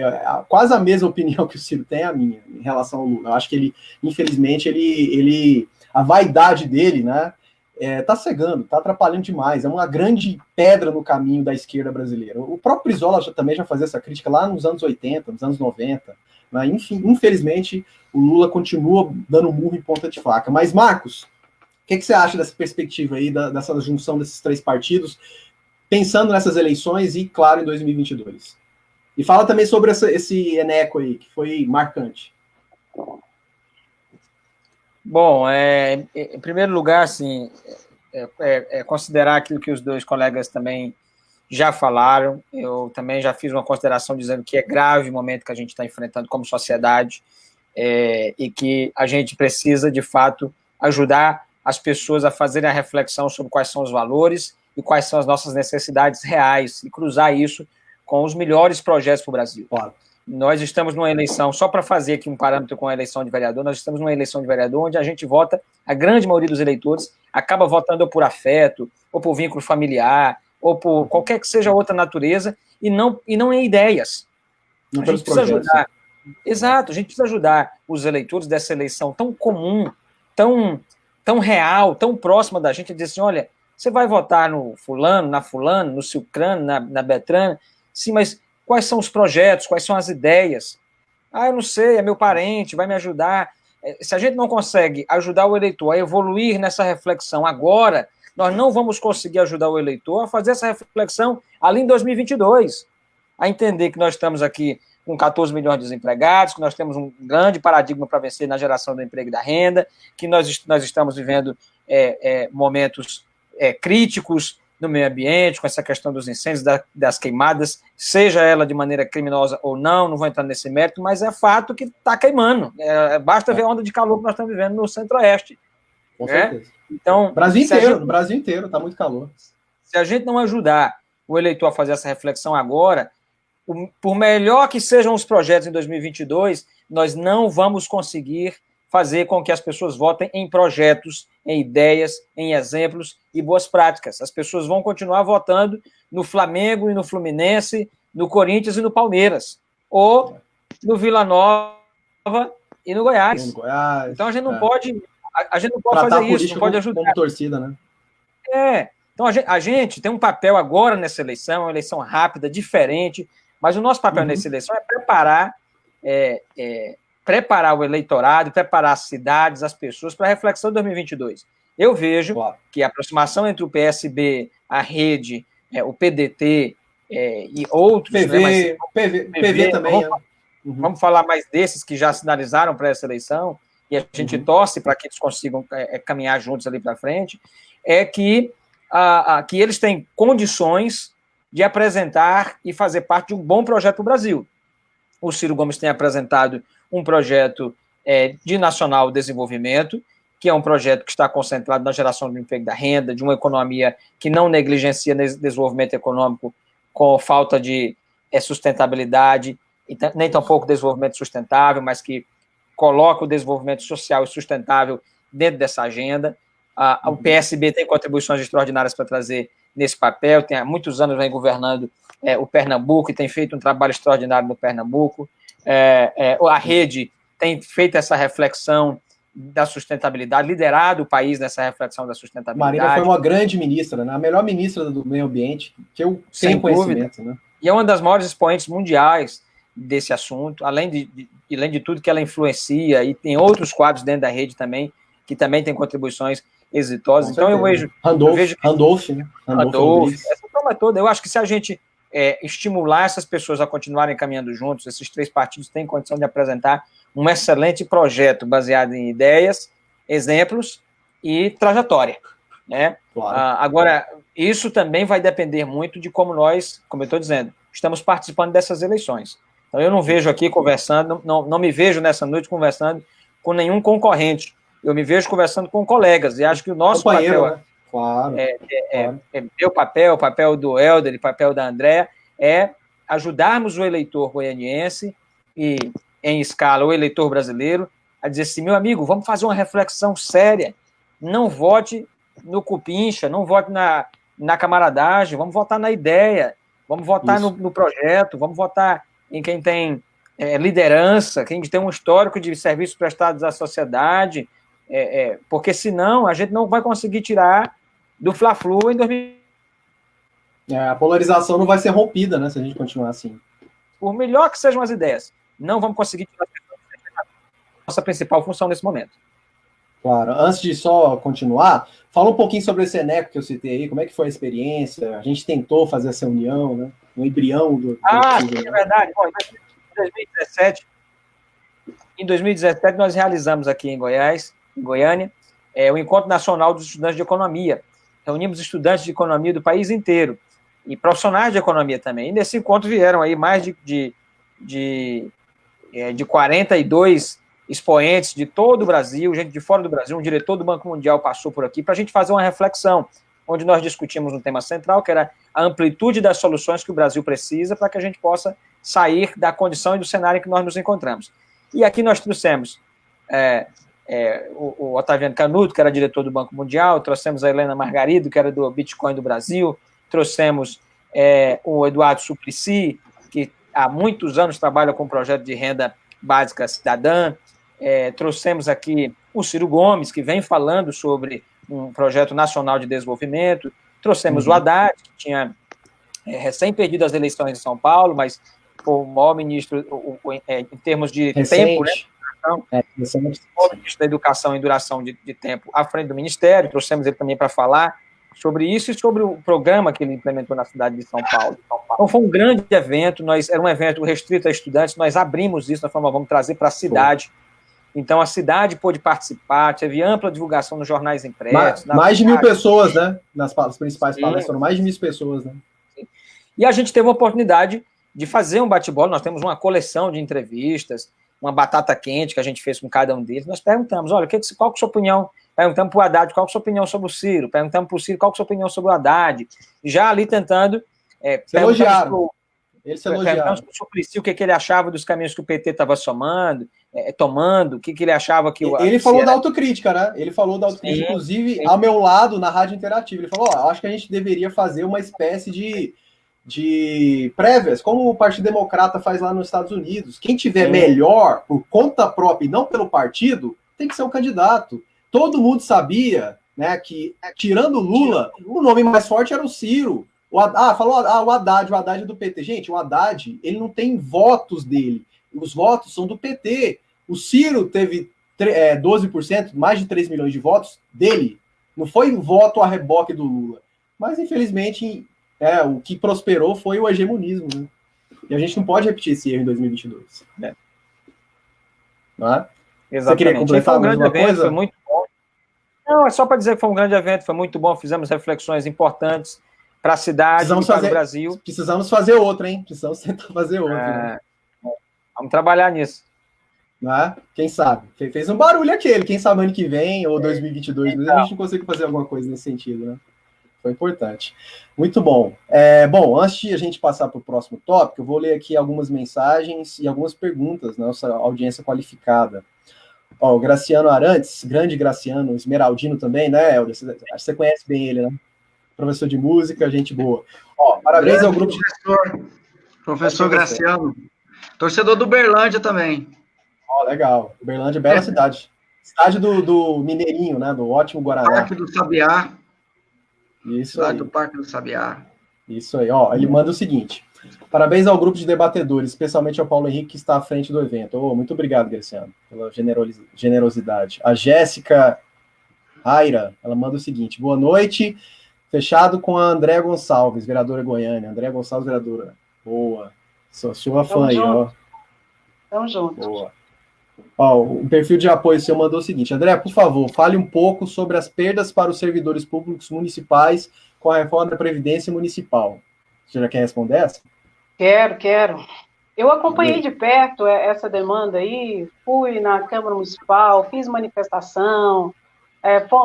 quase a mesma opinião que o Ciro tem, a minha, em relação ao Lula. Eu acho que ele, infelizmente, a vaidade dele, né, tá cegando, tá atrapalhando demais, é uma grande pedra no caminho da esquerda brasileira. O próprio Brizola também já fazia essa crítica lá nos anos 80, nos anos 90, né, enfim, infelizmente, o Lula continua dando murro em ponta de faca. Mas, Marcos, o que você acha dessa perspectiva aí, dessa junção desses três partidos, pensando nessas eleições e, claro, em 2022? E fala também sobre esse Eneco aí, que foi marcante. Bom, em primeiro lugar, assim, considerar aquilo que os dois colegas também já falaram. Eu também já fiz uma consideração dizendo que é grave o momento que a gente está enfrentando como sociedade e que a gente precisa, de fato, ajudar as pessoas a fazerem a reflexão sobre quais são os valores e quais são as nossas necessidades reais, e cruzar isso com os melhores projetos para o Brasil. Claro. Nós estamos numa eleição, só para fazer aqui um parâmetro com a eleição de vereador, nós estamos numa eleição de vereador onde a gente vota, a grande maioria dos eleitores acaba votando ou por afeto, ou por vínculo familiar, ou por qualquer que seja outra natureza, e não em ideias. Não a gente precisa ajudar. Exato, a gente precisa ajudar os eleitores dessa eleição tão comum, tão real, tão próxima da gente, a dizer assim, olha, você vai votar no fulano, no Cicrano, na Beltrana, sim, mas quais são os projetos, quais são as ideias? Ah, eu não sei, é meu parente, vai me ajudar. Se a gente não consegue ajudar o eleitor a evoluir nessa reflexão agora, nós não vamos conseguir ajudar o eleitor a fazer essa reflexão ali em 2022, a entender que nós estamos aqui com 14 milhões de desempregados, que nós temos um grande paradigma para vencer na geração do emprego e da renda, que nós estamos vivendo momentos críticos no meio ambiente, com essa questão dos incêndios, das queimadas, seja ela de maneira criminosa ou não vou entrar nesse mérito, mas é fato que está queimando. Basta ver a onda de calor que nós estamos vivendo no Centro-Oeste. Com certeza. Então, no Brasil inteiro está muito calor. Se a gente não ajudar o eleitor a fazer essa reflexão agora, por melhor que sejam os projetos em 2022, nós não vamos conseguir fazer com que as pessoas votem em projetos, em ideias, em exemplos e boas práticas. As pessoas vão continuar votando no Flamengo e no Fluminense, no Corinthians e no Palmeiras, ou no Vila Nova e no Goiás. Então a gente não pode, fazer isso, não pode ajudar. Como torcida, né? Então a gente tem um papel agora nessa eleição, uma eleição rápida, diferente, mas o nosso papel nessa eleição é preparar o eleitorado, preparar as cidades, as pessoas para a reflexão de 2022. Eu vejo que a aproximação entre o PSB, a Rede, o PDT e outros... PV também. Vamos falar mais desses que já sinalizaram para essa eleição, e a gente torce para que eles consigam caminhar juntos ali para frente, que eles têm condições de apresentar e fazer parte de um bom projeto para o Brasil. O Ciro Gomes tem apresentado um projeto de nacional desenvolvimento, que é um projeto que está concentrado na geração do emprego e da renda, de uma economia que não negligencia desenvolvimento econômico com falta de sustentabilidade, e nem tampouco desenvolvimento sustentável, mas que coloca o desenvolvimento social e sustentável dentro dessa agenda. O PSB tem contribuições extraordinárias para trazer nesse papel, há muitos anos vem governando o Pernambuco e tem feito um trabalho extraordinário no Pernambuco. A Rede tem feito essa reflexão da sustentabilidade, liderado o país nessa reflexão da sustentabilidade. Marina foi uma grande ministra, né? A melhor ministra do meio ambiente que eu tenho conhecimento. Né? E é uma das maiores expoentes mundiais desse assunto, além de tudo que ela influencia, e tem outros quadros dentro da Rede também, que também tem contribuições exitosas. Então eu vejo... Randolph, né? Randolph, essa turma toda. Eu acho que se a gente estimular essas pessoas a continuarem caminhando juntos, esses três partidos têm condição de apresentar um excelente projeto baseado em ideias, exemplos e trajetória. Né? Claro. Agora, isso também vai depender muito de como nós, como eu estou dizendo, estamos participando dessas eleições. Então, eu não vejo aqui conversando, não me vejo nessa noite conversando com nenhum concorrente. Eu me vejo conversando com colegas, e acho que o nosso papel... Né? Claro. Meu papel, o papel do Helder e o papel da Andréa é ajudarmos o eleitor goianiense e, em escala, o eleitor brasileiro a dizer assim, meu amigo, vamos fazer uma reflexão séria, não vote no cupincha, não vote na camaradagem, vamos votar na ideia, vamos votar no projeto, vamos votar em quem tem liderança, quem tem um histórico de serviços prestados à sociedade, porque senão a gente não vai conseguir tirar do Fla-Flu em 2020. A polarização não vai ser rompida, né, se a gente continuar assim. Por melhor que sejam as ideias, não vamos conseguir tirar a nossa principal função nesse momento. Claro. Antes de só continuar, fala um pouquinho sobre esse Eneco que eu citei aí, como é que foi a experiência? A gente tentou fazer essa união, né? Um embrião do... Sim, é verdade. Bom, em 2017 nós realizamos aqui em Goiás, em Goiânia, o Encontro Nacional dos Estudantes de Economia. Reunimos estudantes de economia do país inteiro e profissionais de economia também. E nesse encontro vieram aí mais de 42 expoentes de todo o Brasil, gente de fora do Brasil, um diretor do Banco Mundial passou por aqui, para a gente fazer uma reflexão, onde nós discutimos um tema central, que era a amplitude das soluções que o Brasil precisa para que a gente possa sair da condição e do cenário em que nós nos encontramos. E aqui nós trouxemos o Otaviano Canuto, que era diretor do Banco Mundial, trouxemos a Helena Margarido, que era do Bitcoin do Brasil, trouxemos o Eduardo Suplicy, que há muitos anos trabalha com o projeto de renda básica cidadã, trouxemos aqui o Ciro Gomes, que vem falando sobre um projeto nacional de desenvolvimento, trouxemos o Haddad, que tinha recém perdido as eleições em São Paulo, mas foi o maior ministro em termos de tempo, né? O ministro da Educação e duração de tempo à frente do Ministério, trouxemos ele também para falar sobre isso e sobre o programa que ele implementou na cidade de São Paulo. Então, foi um grande evento, era um evento restrito a estudantes, nós abrimos isso, nós falamos, vamos trazer para a cidade. Então, a cidade pôde participar, teve ampla divulgação nos jornais impressos. Mais de 1.000 pessoas, né? Nas principais palestras, foram mais de 1.000 pessoas, né? Sim. E a gente teve a oportunidade de fazer um bate-bola, nós temos uma coleção de entrevistas, uma batata quente que a gente fez com cada um deles, nós perguntamos, olha, qual que é a sua opinião? Perguntamos para o Haddad qual que é a sua opinião sobre o Ciro, perguntamos para o Ciro qual que é a sua opinião sobre o Haddad, já ali tentando... se elogiaram. Eles se elogiaram. Perguntamos para o Suplicy o que ele achava dos caminhos que o PT estava tomando, o que ele achava que... Ele falou da autocrítica, né? Ele falou da autocrítica, inclusive, ao meu lado, na Rádio Interativa. Ele falou, acho que a gente deveria fazer uma espécie de prévias, como o Partido Democrata faz lá nos Estados Unidos. Quem tiver melhor, por conta própria e não pelo partido, tem que ser o candidato. Todo mundo sabia, né, que, tirando o Lula, o nome mais forte era o Ciro. O Haddad do PT. Gente, o Haddad, ele não tem votos dele. Os votos são do PT. O Ciro teve 12%, mais de 3 milhões de votos dele. Não foi voto a reboque do Lula. Mas, infelizmente... o que prosperou foi o hegemonismo, né? E a gente não pode repetir esse erro em 2022. Né? Não é? Exatamente. Você queria completar foi um grande evento, coisa? Foi muito bom. Não, é só para dizer que foi um grande evento, foi muito bom, fizemos reflexões importantes para a cidade e para o Brasil. Precisamos fazer outra, hein? Precisamos tentar fazer outra. Né? Vamos trabalhar nisso. Não é? Quem sabe? Fez um barulho aquele. Quem sabe ano que vem, ou 2022, mas a gente não consegue fazer alguma coisa nesse sentido, né? Foi importante. Muito bom. Bom, antes de a gente passar para o próximo tópico, eu vou ler aqui algumas mensagens e algumas perguntas da nossa audiência qualificada. O Graciano Arantes, grande Graciano, esmeraldino também, né, Helder? Você conhece bem ele, né? Professor de música, gente boa. Parabéns ao grupo Professor Graciano. Torcedor do Uberlândia também. Legal. Uberlândia, bela cidade. Estádio do Mineirinho, né? Do ótimo Guaraná. Parque do Sabiá. Isso aí. Do Parque do Sabiá. Isso aí, ele manda o seguinte: parabéns ao grupo de debatedores, especialmente ao Paulo Henrique, que está à frente do evento. Muito obrigado, Graciano, pela generosidade. A Jéssica Aira, ela manda o seguinte: boa noite, fechado com a Andréa Gonçalves, vereadora Goiânia. Andréa Gonçalves, vereadora. Boa. Sou sua fã aí, Tamo junto. Boa. O perfil de apoio seu mandou o seguinte: André, por favor, fale um pouco sobre as perdas para os servidores públicos municipais com a reforma da Previdência Municipal. Você já quer responder essa? Quero. Eu acompanhei de perto essa demanda aí, fui na Câmara Municipal, fiz manifestação,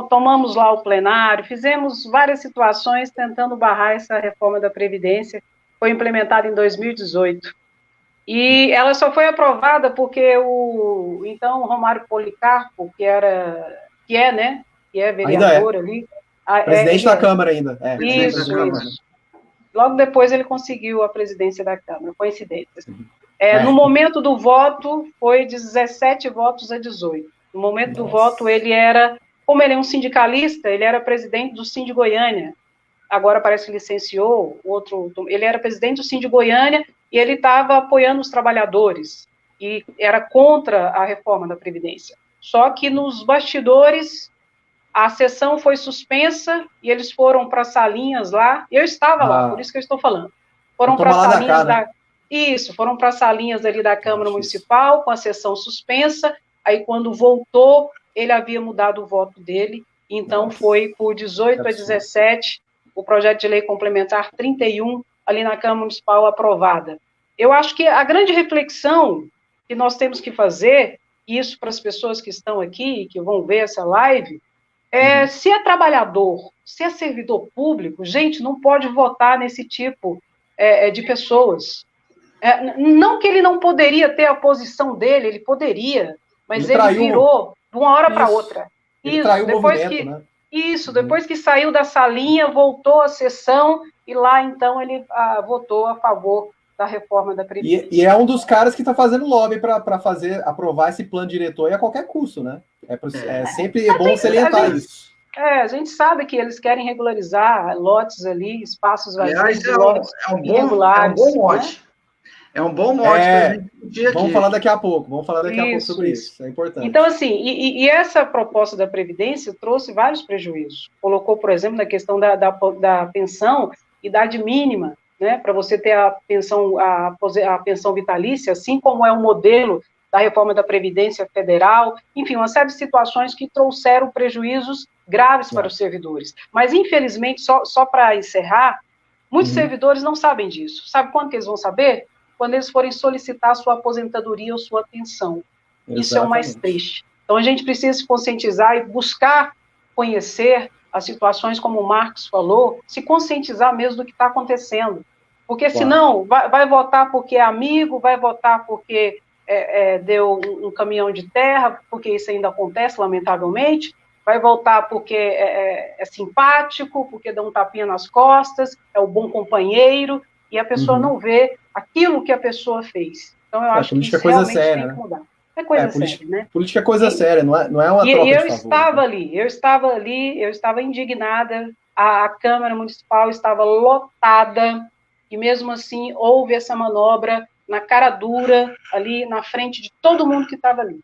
tomamos lá o plenário, fizemos várias situações tentando barrar essa reforma da Previdência, foi implementada em 2018. E ela só foi aprovada porque o Romário Policarpo, que é vereador ali. Presidente da Câmara ainda. Isso. Logo depois ele conseguiu a presidência da Câmara, coincidência. No momento do voto, foi de 17 votos a 18. No momento do voto, como ele é um sindicalista, ele era presidente do Sind Goiânia. Agora parece que licenciou, ele era presidente do Sind Goiânia, e ele estava apoiando os trabalhadores, e era contra a reforma da Previdência. Só que nos bastidores, a sessão foi suspensa, e eles foram para salinhas lá, eu estava lá, por isso que eu estou falando. Foram para salinhas foram para salinhas ali da Câmara Municipal, com a sessão suspensa, aí quando voltou, ele havia mudado o voto dele, então foi por 18 a 17, o projeto de lei complementar 31, ali na Câmara Municipal aprovada. Eu acho que a grande reflexão que nós temos que fazer isso para as pessoas que estão aqui, que vão ver essa live, se é trabalhador, se é servidor público, gente, não pode votar nesse tipo de pessoas. Não que ele não poderia ter a posição dele, ele poderia, mas ele virou de uma hora para outra. Ele traiu o movimento, né? Isso, depois que saiu da salinha, voltou à sessão, e lá, então, ele votou a favor da reforma da Previdência. E é um dos caras que está fazendo lobby para aprovar esse plano diretor e a qualquer custo, né? É sempre bom salientar isso. A gente sabe que eles querem regularizar lotes ali, espaços vazios, lotes irregulares. É um bom mote. Né? É um bom mote para a gente discutir aqui. Vamos falar daqui a pouco sobre isso. É importante. Então, assim, e essa proposta da Previdência trouxe vários prejuízos. Colocou, por exemplo, na questão da pensão, idade mínima, né, para você ter a pensão vitalícia, assim como é o modelo da reforma da Previdência Federal, enfim, uma série de situações que trouxeram prejuízos graves para os servidores. Mas, infelizmente, só para encerrar, muitos servidores não sabem disso. Sabe quando que eles vão saber? Quando eles forem solicitar sua aposentadoria ou sua pensão. Exatamente. Isso é o mais triste. Então, a gente precisa se conscientizar e buscar conhecer as situações, como o Marcos falou, se conscientizar mesmo do que está acontecendo. Porque, senão, vai votar porque é amigo, vai votar porque deu um caminhão de terra, porque isso ainda acontece, lamentavelmente, vai votar porque é simpático, porque dá um tapinha nas costas, é o bom companheiro, e a pessoa não vê aquilo que a pessoa fez. Então, eu acho que isso realmente tem que mudar. É coisa séria, né? Política é coisa séria, não é uma troca de favor. E eu estava indignada, a Câmara Municipal estava lotada, e mesmo assim houve essa manobra na cara dura, ali na frente de todo mundo que estava ali.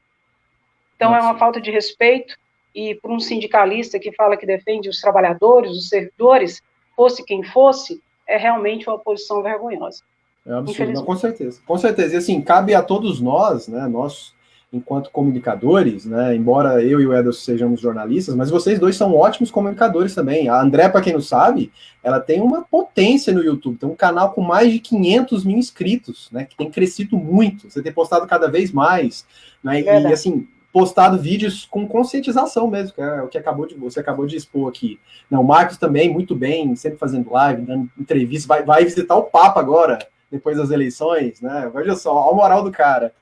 Então, é uma falta de respeito, e para um sindicalista que fala que defende os trabalhadores, os servidores, fosse quem fosse, é realmente uma posição vergonhosa. É um absurdo, não, com certeza. Com certeza. E assim, cabe a todos nós, né, nós, enquanto comunicadores, né, embora eu e o Edelson sejamos jornalistas, mas vocês dois são ótimos comunicadores também. A André, para quem não sabe, ela tem uma potência no YouTube, tem um canal com mais de 500 mil inscritos, né, que tem crescido muito, você tem postado cada vez mais, né, e assim, postado vídeos com conscientização mesmo, que é o que você acabou de expor aqui. Não, o Marcos também, muito bem, sempre fazendo live, dando entrevista, vai visitar o Papa agora, depois das eleições, né? Veja só, a moral do cara.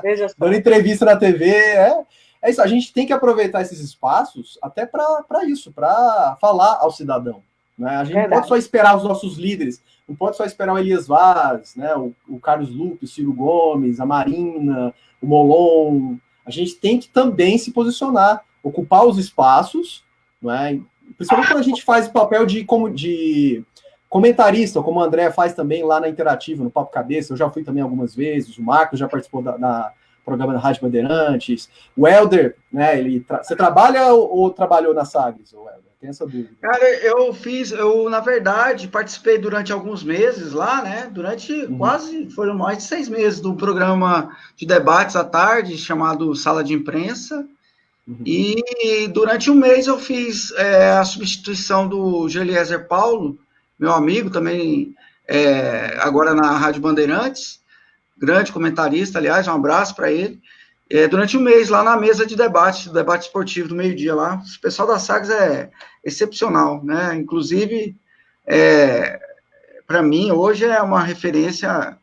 Veja só. Dando entrevista na TV, é isso. A gente tem que aproveitar esses espaços até para isso, para falar ao cidadão. Né? A gente não pode só esperar os nossos líderes, não pode só esperar o Elias Vaz, né? o Carlos Lupe, o Ciro Gomes, a Marina, o Molon. A gente tem que também se posicionar, ocupar os espaços, né? Principalmente quando a gente faz o papel de comentarista, como o André faz também lá na Interativa, no Papo Cabeça. Eu já fui também algumas vezes, o Marcos já participou da programa da Rádio Bandeirantes. O Helder, né, você trabalha ou trabalhou na Sagres, o Helder? Tem essa dúvida. Cara, eu na verdade, participei durante alguns meses lá, né, foram mais de 6 meses do programa de debates à tarde, chamado Sala de Imprensa, e durante um mês eu fiz a substituição do Geliezer Paulo, meu amigo também, agora na Rádio Bandeirantes, grande comentarista, aliás, um abraço para ele, durante um mês lá na mesa de debate esportivo do meio-dia lá. O pessoal da Sagres é excepcional, né? Inclusive, para mim, hoje é uma referência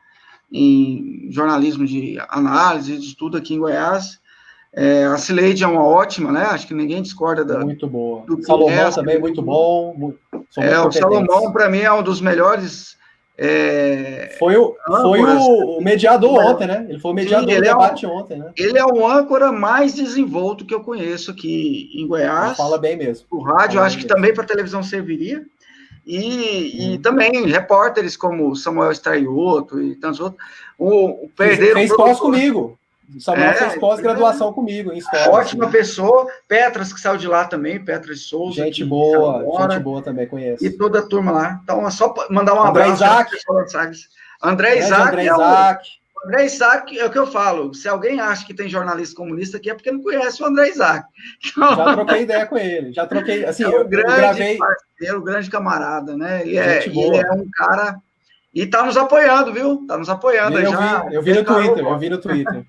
em jornalismo de análise, de tudo aqui em Goiás. A Cileide é uma ótima, né? Acho que ninguém discorda da. Muito boa. O Salomão também é muito bom. O Salomão, para mim, é um dos melhores. Foi o mediador ontem, né? Ele foi o mediador do debate ontem, né? Ele é o âncora mais desenvolto que eu conheço aqui em Goiás. Ele fala bem mesmo. O rádio, acho que também para televisão serviria. E também repórteres como Samuel Straioto e tantos outros. Fez pós comigo. O Samuel fez pós-graduação comigo em história. Ótima pessoa. Petras, que saiu de lá também, Petras de Souza. Gente boa também, conheço. E toda a turma lá. Então, é só mandar um abraço. André Isaac é o que eu falo. Se alguém acha que tem jornalista comunista aqui, é porque não conhece o André Isaac. Então, já troquei ideia com ele. Já troquei. Assim, eu gravei. Parceiro, grande camarada, né? Ele é um cara. E tá nos apoiando, viu? Tá nos apoiando. Eu vi no Twitter.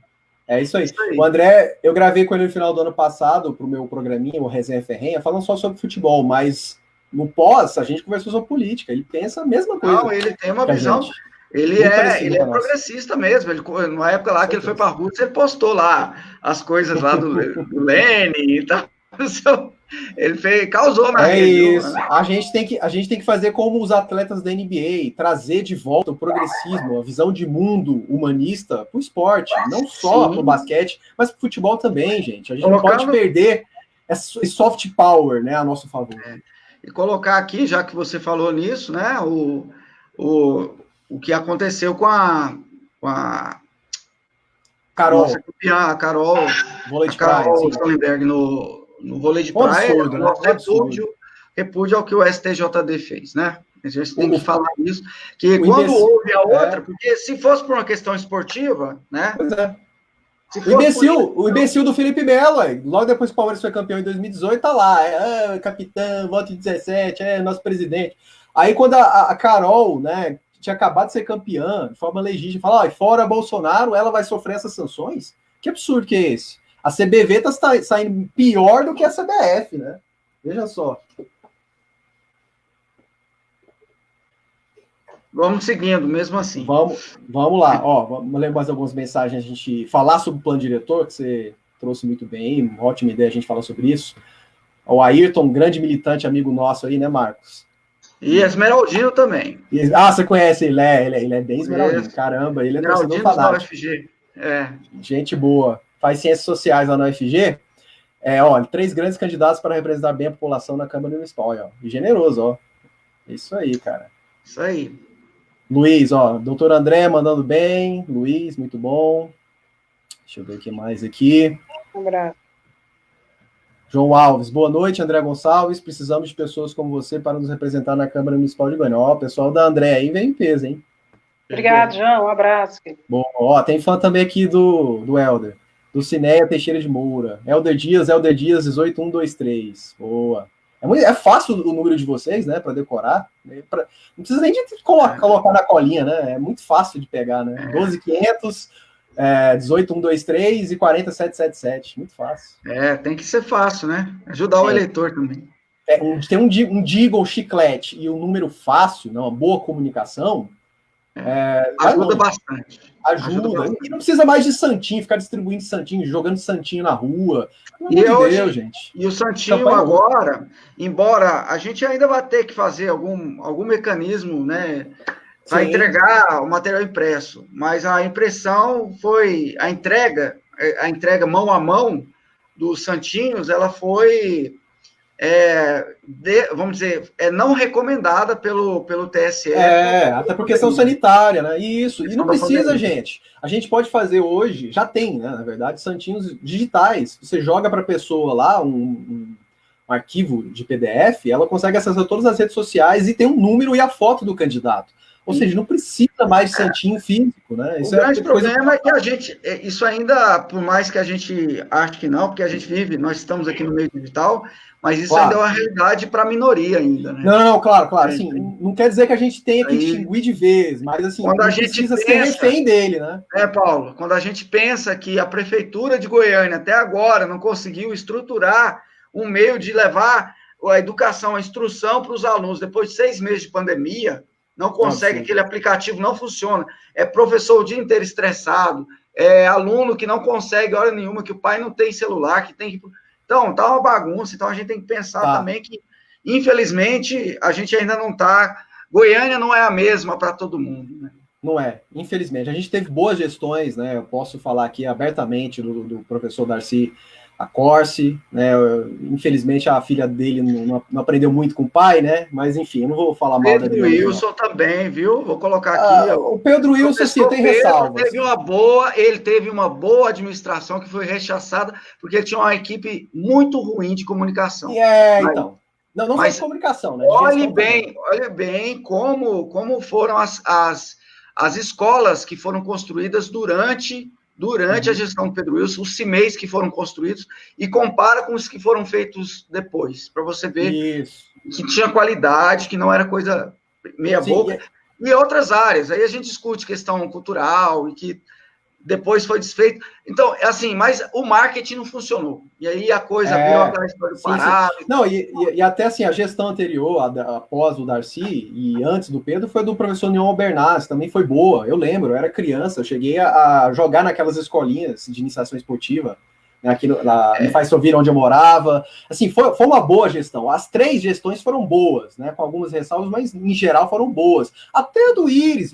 É isso aí. O André, eu gravei com ele no final do ano passado para o meu programinha, o Resenha Ferrenha, falando só sobre futebol, mas no pós a gente conversou sobre política. Ele pensa a mesma coisa. Não, ele tem uma visão. Ele é progressista mesmo. Ele, na época lá que ele foi para a Rússia, ele postou lá as coisas lá do Lenin e tal. Ele causou na rede. Isso. Né? A gente tem que fazer como os atletas da NBA, trazer de volta o progressismo, a visão de mundo humanista para o esporte, não só para o basquete, mas para o futebol também, gente. A gente não pode perder esse soft power, né, a nosso favor. E colocar aqui, já que você falou nisso, né, o que aconteceu com a Carol. Nossa, a Carol Sonnenberg no vôlei de praia, absurdo, né? repúdio ao que o STJD fez, né? A gente tem que falar isso, que quando houve a outra, porque se fosse por uma questão esportiva, né? Pois é. O imbecil do Felipe Melo, logo depois que o Palmeiras foi campeão em 2018, tá lá, capitão, voto de 17, nosso presidente. Aí quando a Carol, né, tinha acabado de ser campeã, de forma legítima, fala, fora Bolsonaro, ela vai sofrer essas sanções? Que absurdo que é esse? A CBV tá saindo pior do que a CBF, né? Veja só. Vamos seguindo, mesmo assim. Vamos lá. Vamos ler mais algumas mensagens, a gente falar sobre o plano diretor, que você trouxe muito bem, uma ótima ideia a gente falar sobre isso. O Ayrton, grande militante, amigo nosso aí, né, Marcos? E Esmeraldino também. Você conhece ele? Ele é bem esmeraldino. Caramba, ele é torcedor fanático. UFG. Gente boa. Faz ciências sociais lá na UFG. Olha, 3 grandes candidatos para representar bem a população na Câmara Municipal. Ó. E generoso, ó. Isso aí, cara. Isso aí. Luiz, doutor André mandando bem. Luiz, muito bom. Deixa eu ver o que mais aqui. Um abraço. João Alves, boa noite, André Gonçalves. Precisamos de pessoas como você para nos representar na Câmara Municipal de Goiânia. O pessoal da André aí vem em peso, hein? Obrigado, João. Um abraço. Bom, tem fã também aqui do Helder. Do Cineia Teixeira de Moura. Helder Dias, 18123. Boa. É fácil o número de vocês, né, para decorar. Não precisa nem de colocar na colinha, né? É muito fácil de pegar, né? 12500, 18123 e 40777. Muito fácil. Tem que ser fácil, né? Ajudar o eleitor também. Tem um Deagle chiclete e um número fácil, uma boa comunicação. Ajuda bastante. Ajuda. E não precisa mais de santinho, ficar distribuindo santinho, jogando santinho na rua. Deus, gente. E o santinho agora, embora a gente ainda vai ter que fazer algum mecanismo, né, para entregar o material impresso, mas a impressão foi a entrega mão a mão dos santinhos, ela foi vamos dizer, não recomendada pelo TSE. Até por questão sanitária, né? Isso. E não precisa, gente. A gente pode fazer hoje, já tem, né? Na verdade, santinhos digitais. Você joga para a pessoa lá um arquivo de PDF, ela consegue acessar todas as redes sociais e tem um número e a foto do candidato. Ou seja, não precisa mais de santinho físico, né? O grande problema é que a gente, isso ainda, por mais que a gente ache que não, porque a gente vive, nós estamos aqui no meio digital, mas isso ainda é uma realidade para a minoria ainda, né? Não, claro. Assim, não quer dizer que a gente tenha que extinguir de vez, mas assim, quando a gente precisa ser refém dele, né? Paulo, quando a gente pensa que a Prefeitura de Goiânia até agora não conseguiu estruturar um meio de levar a educação, a instrução para os alunos, depois de 6 meses de pandemia, não consegue, aquele aplicativo não funciona, professor o dia inteiro estressado, aluno que não consegue hora nenhuma, que o pai não tem celular, que tem que... Então, tá uma bagunça, então a gente tem que pensar também que, infelizmente, a gente ainda não tá... Goiânia não é a mesma para todo mundo, né? Não é, infelizmente. A gente teve boas gestões, né? Eu posso falar aqui abertamente do professor Darcy Accorsi, né? Infelizmente a filha dele não aprendeu muito com o pai, né? Mas enfim, eu não vou falar mal da Pedro Wilson também, viu? Vou colocar aqui. O Pedro Wilson, sim, tem ressalvas. Ele teve uma boa administração que foi rechaçada porque ele tinha uma equipe muito ruim de comunicação. Então. Não só de comunicação, né? Olhe bem como foram as escolas que foram construídas durante a gestão do Pedro Wilson, os CIMEIs que foram construídos, e compara com os que foram feitos depois, para você ver que tinha qualidade, que não era coisa meia boca, e outras áreas. Aí a gente discute questão cultural, e que depois foi desfeito. Então, é assim, mas o marketing não funcionou. E aí a coisa virou aquela história do parado. Não, e até assim, a gestão anterior, após o Darcy e antes do Pedro, foi do professor Neon Albernaz, também foi boa. Eu lembro, eu era criança, eu cheguei a jogar naquelas escolinhas de iniciação esportiva, né, aqui me faz ouvir onde eu morava. Assim, foi uma boa gestão. As 3 gestões foram boas, né, com algumas ressalvas, mas em geral foram boas. Até a do Íris,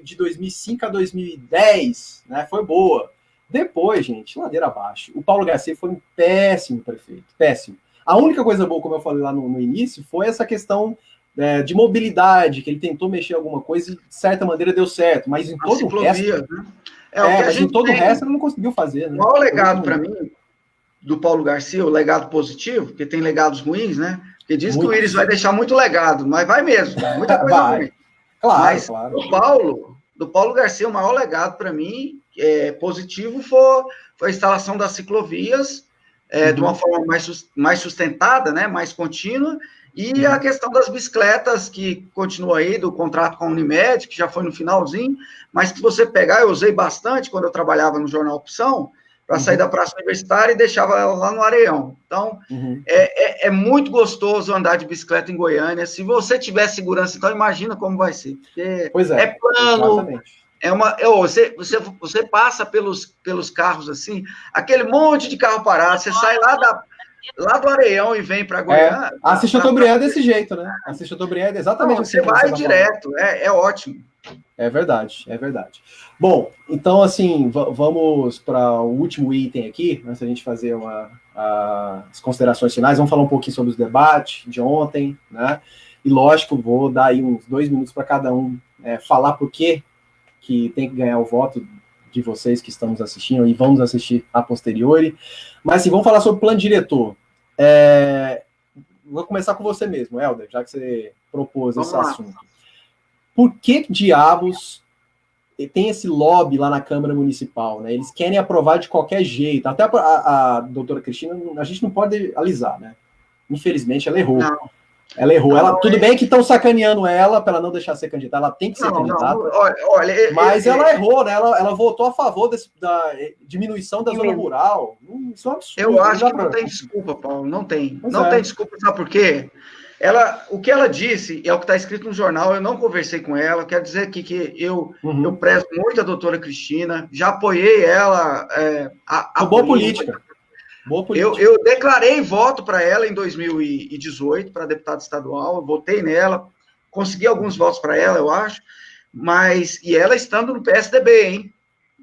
de 2005 a 2010, né, foi boa. Depois, gente, ladeira abaixo. O Paulo Garcia foi um péssimo prefeito, péssimo. A única coisa boa, como eu falei lá no início, foi essa questão de mobilidade, que ele tentou mexer alguma coisa e, de certa maneira, deu certo, mas em todo o resto... Né? Mas em todo o resto ele não conseguiu fazer. Né? O maior legado, para mim, do Paulo Garcia, o legado positivo, porque tem legados ruins, né? Porque diz que o Íris vai deixar muito legado, mas vai mesmo, muita coisa ruim. Claro, mas claro. Do Paulo Garcia, o maior legado para mim, positivo, foi a instalação das ciclovias de uma forma mais sustentada, né? Mais contínua, e a questão das bicicletas, que continua aí, do contrato com a Unimed, que já foi no finalzinho, mas que você pegar, eu usei bastante quando eu trabalhava no Jornal Opção, para sair da Praça Universitária e deixava ela lá no Areião. Então, é muito gostoso andar de bicicleta em Goiânia. Se você tiver segurança, então imagina como vai ser. Pois é plano, exatamente. Você passa pelos carros assim, aquele monte de carro parado, você sai lá do Areião e vem para Goiânia. A Chateaubriand é desse jeito, né? A Chateaubriand é exatamente assim. Você vai direto, é ótimo. É verdade, é verdade. Bom, então, assim, vamos para o último item aqui, antes da gente fazer as considerações finais. Vamos falar um pouquinho sobre os debates de ontem, né? E, lógico, vou dar aí uns 2 minutos para cada um falar por que tem que ganhar o voto de vocês que estamos assistindo e vamos assistir a posteriori. Mas, assim, vamos falar sobre o plano diretor. Vou começar com você mesmo, Helder, já que você propôs esse assunto. Por que diabos tem esse lobby lá na Câmara Municipal, né? Eles querem aprovar de qualquer jeito. Até a doutora Cristina, a gente não pode alisar, né? Infelizmente, ela errou. Não. Ela errou. Tudo bem que estão sacaneando ela para ela não deixar ser candidata. Ela tem que ser candidata. Mas ela errou, né? Ela votou a favor da diminuição da zona rural. Isso é um absurdo. Eu acho que não tem desculpa, Paulo. Não tem. Não tem desculpa. Sabe por quê? O que ela disse é o que está escrito no jornal. Eu não conversei com ela. Quero dizer aqui que eu prezo muito a doutora Cristina. Já apoiei ela. Boa política. Eu declarei voto para ela em 2018, para deputada estadual. Eu votei nela. Consegui alguns votos para ela, eu acho. E ela estando no PSDB, hein?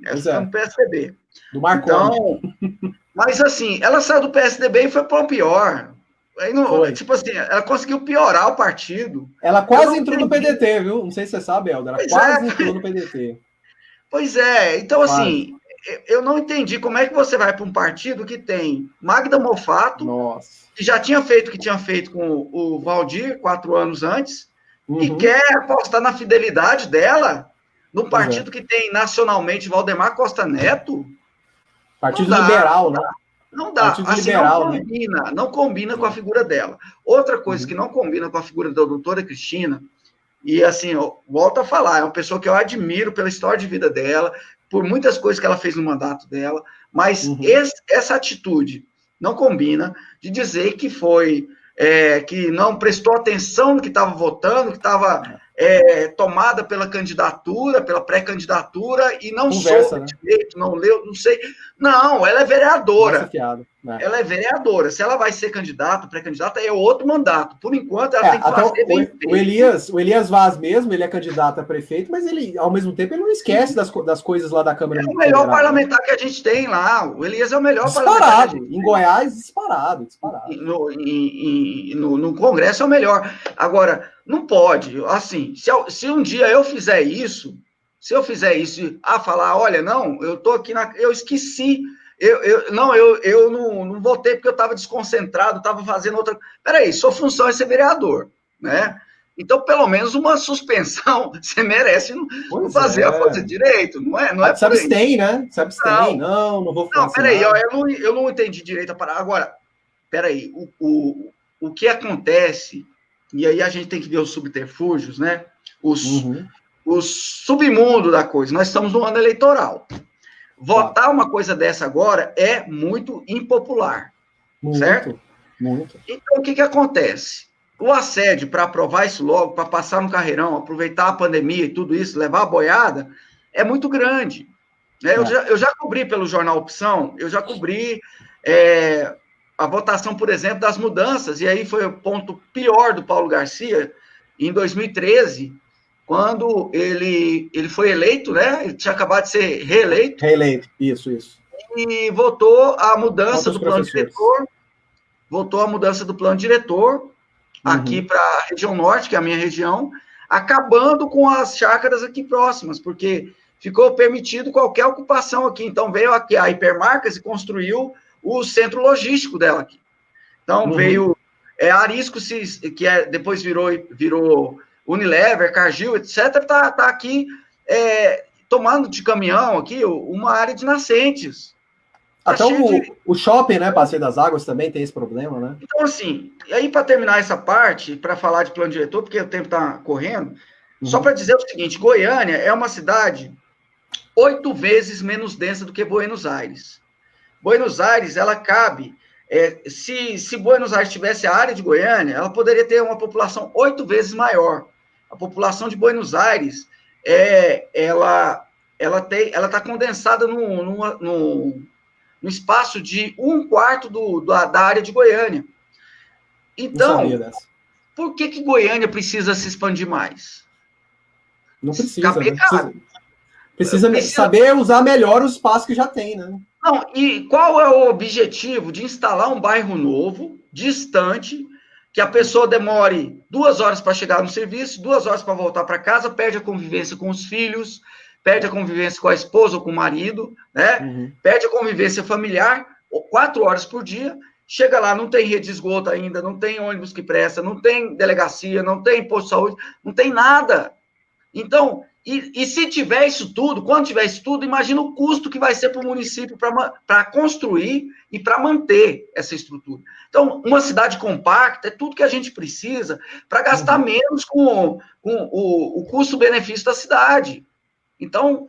Ela estando no PSDB. Do Marconi. Então, mas assim, ela saiu do PSDB e foi para o pior. Aí tipo assim, ela conseguiu piorar o partido. Ela quase entrou no PDT, viu? Não sei se você sabe, Helder. Ela quase entrou no PDT. Pois é. Então, assim, eu não entendi como é que você vai para um partido que tem Magda Mofato, que já tinha feito o que tinha feito com o Valdir 4 anos antes, e quer apostar na fidelidade dela no partido que tem nacionalmente Valdemar Costa Neto. Partido liberal, né? Não dá, assim, não combina com a figura dela. Outra coisa que não combina com a figura da doutora Cristina, e assim, eu volto a falar, é uma pessoa que eu admiro pela história de vida dela, por muitas coisas que ela fez no mandato dela, mas essa atitude não combina de dizer que que não prestou atenção no que estava votando, que estava tomada pela candidatura, pela pré-candidatura, e não soube direito, não leu, não sei. Não, ela é vereadora. Ela é vereadora. Se ela vai ser candidata, pré-candidata, é outro mandato. Por enquanto, ela tem que fazer bem feito. O Elias Vaz mesmo, ele é candidato a prefeito, mas ele, ao mesmo tempo, ele não esquece das coisas lá da Câmara. É o melhor parlamentar que a gente tem lá. O Elias é o melhor parlamentar. Disparado. Em Goiás, disparado. No Congresso é o melhor. Agora, não pode. Assim, se um dia eu fizer isso, falar, olha, não, eu tô aqui eu esqueci, eu não votei porque eu estava desconcentrado, estava fazendo outra. Peraí, sua função é ser vereador, né? Então, pelo menos uma suspensão você merece não fazer a coisa direito, não é? Não é. Se abstém, né? Se abstém, não vou fazer. Não, peraí, eu não entendi direito a parada. Agora, peraí, o que acontece, e aí a gente tem que ver os subterfúgios, né? O submundo da coisa. Nós estamos no ano eleitoral. votar uma coisa dessa agora é muito impopular, certo? Muito. Então, o que acontece? O assédio para aprovar isso logo, para passar no carreirão, aproveitar a pandemia e tudo isso, levar a boiada, é muito grande. Né? Eu já cobri pelo Jornal Opção, eu já cobri a votação, por exemplo, das mudanças, e aí foi o ponto pior do Paulo Garcia, em 2013, quando ele foi eleito, né? Ele tinha acabado de ser reeleito. Reeleito, isso. E votou a mudança do plano diretor, aqui para a região norte, que é a minha região, acabando com as chácaras aqui próximas, porque ficou permitido qualquer ocupação aqui. Então, veio aqui a Hipermarcas e construiu o centro logístico dela aqui. Então, veio Arisco, que depois virou Unilever, Cargill, etc., está aqui tomando de caminhão aqui uma área de nascentes. Até o shopping, né, Passeio das Águas também tem esse problema, né? Então, assim, e aí para terminar essa parte, para falar de plano diretor, porque o tempo está correndo, só para dizer o seguinte, Goiânia é uma cidade 8 vezes menos densa do que Buenos Aires. Buenos Aires, ela cabe, se Buenos Aires tivesse a área de Goiânia, ela poderia ter uma população 8 vezes maior. A população de Buenos Aires, ela está condensada no espaço de 1/4 da área de Goiânia. Então, por que Goiânia precisa se expandir mais? Não precisa, né? Precisa saber usar melhor os espaços que já tem, né? Não, e qual é o objetivo de instalar um bairro novo, distante, que a pessoa demore 2 horas para chegar no serviço, 2 horas para voltar para casa, perde a convivência com os filhos, perde a convivência com a esposa ou com o marido, né? Perde a convivência familiar, 4 horas por dia, chega lá, não tem rede de esgoto ainda, não tem ônibus que presta, não tem delegacia, não tem posto de saúde, não tem nada. Então, e se tiver isso tudo, quando tiver isso tudo, imagina o custo que vai ser para o município para construir e para manter essa estrutura. Então, uma cidade compacta é tudo que a gente precisa para gastar menos com o custo-benefício da cidade. Então,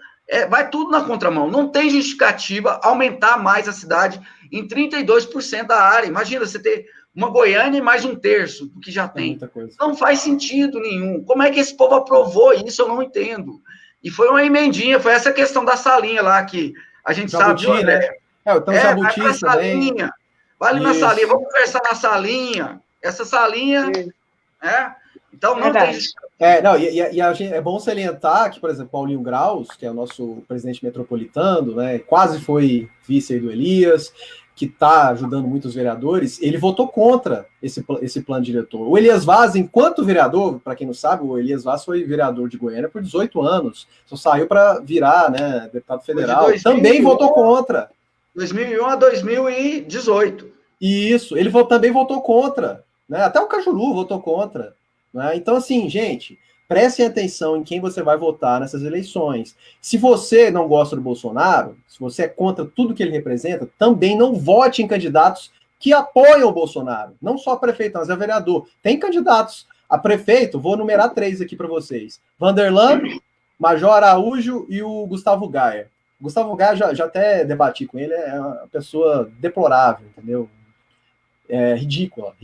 vai tudo na contramão. Não tem justificativa aumentar mais a cidade em 32% da área. Imagina você ter uma Goiânia e mais 1/3 do que já tem. Não faz sentido nenhum. Como é que esse povo aprovou isso? Eu não entendo. E foi uma emendinha, foi essa questão da salinha lá, que a gente Jabuti, sabe, né? Então Jabuti vai pra salinha, vai ali na salinha, vamos conversar na salinha. Essa salinha, então não tem... É bom salientar que, por exemplo, Paulinho Graus, que é o nosso presidente metropolitano, né, quase foi vice aí do Elias, que está ajudando muitos vereadores, ele votou contra esse plano diretor. O Elias Vaz, enquanto vereador, para quem não sabe, o Elias Vaz foi vereador de Goiânia por 18 anos, só saiu para virar, né, deputado federal, também votou contra. 2001 a 2018. Isso, ele também votou contra, né, até o Cajuru votou contra. Né? Então, assim, gente, prestem atenção em quem você vai votar nessas eleições. Se você não gosta do Bolsonaro, se você é contra tudo que ele representa, também não vote em candidatos que apoiam o Bolsonaro. Não só prefeito, mas é vereador. Tem candidatos a prefeito, vou numerar 3 aqui para vocês. Vanderlan, Major Araújo e o Gustavo Gaia. O Gustavo Gaia, já até debati com ele, é uma pessoa deplorável, entendeu? Ridícula.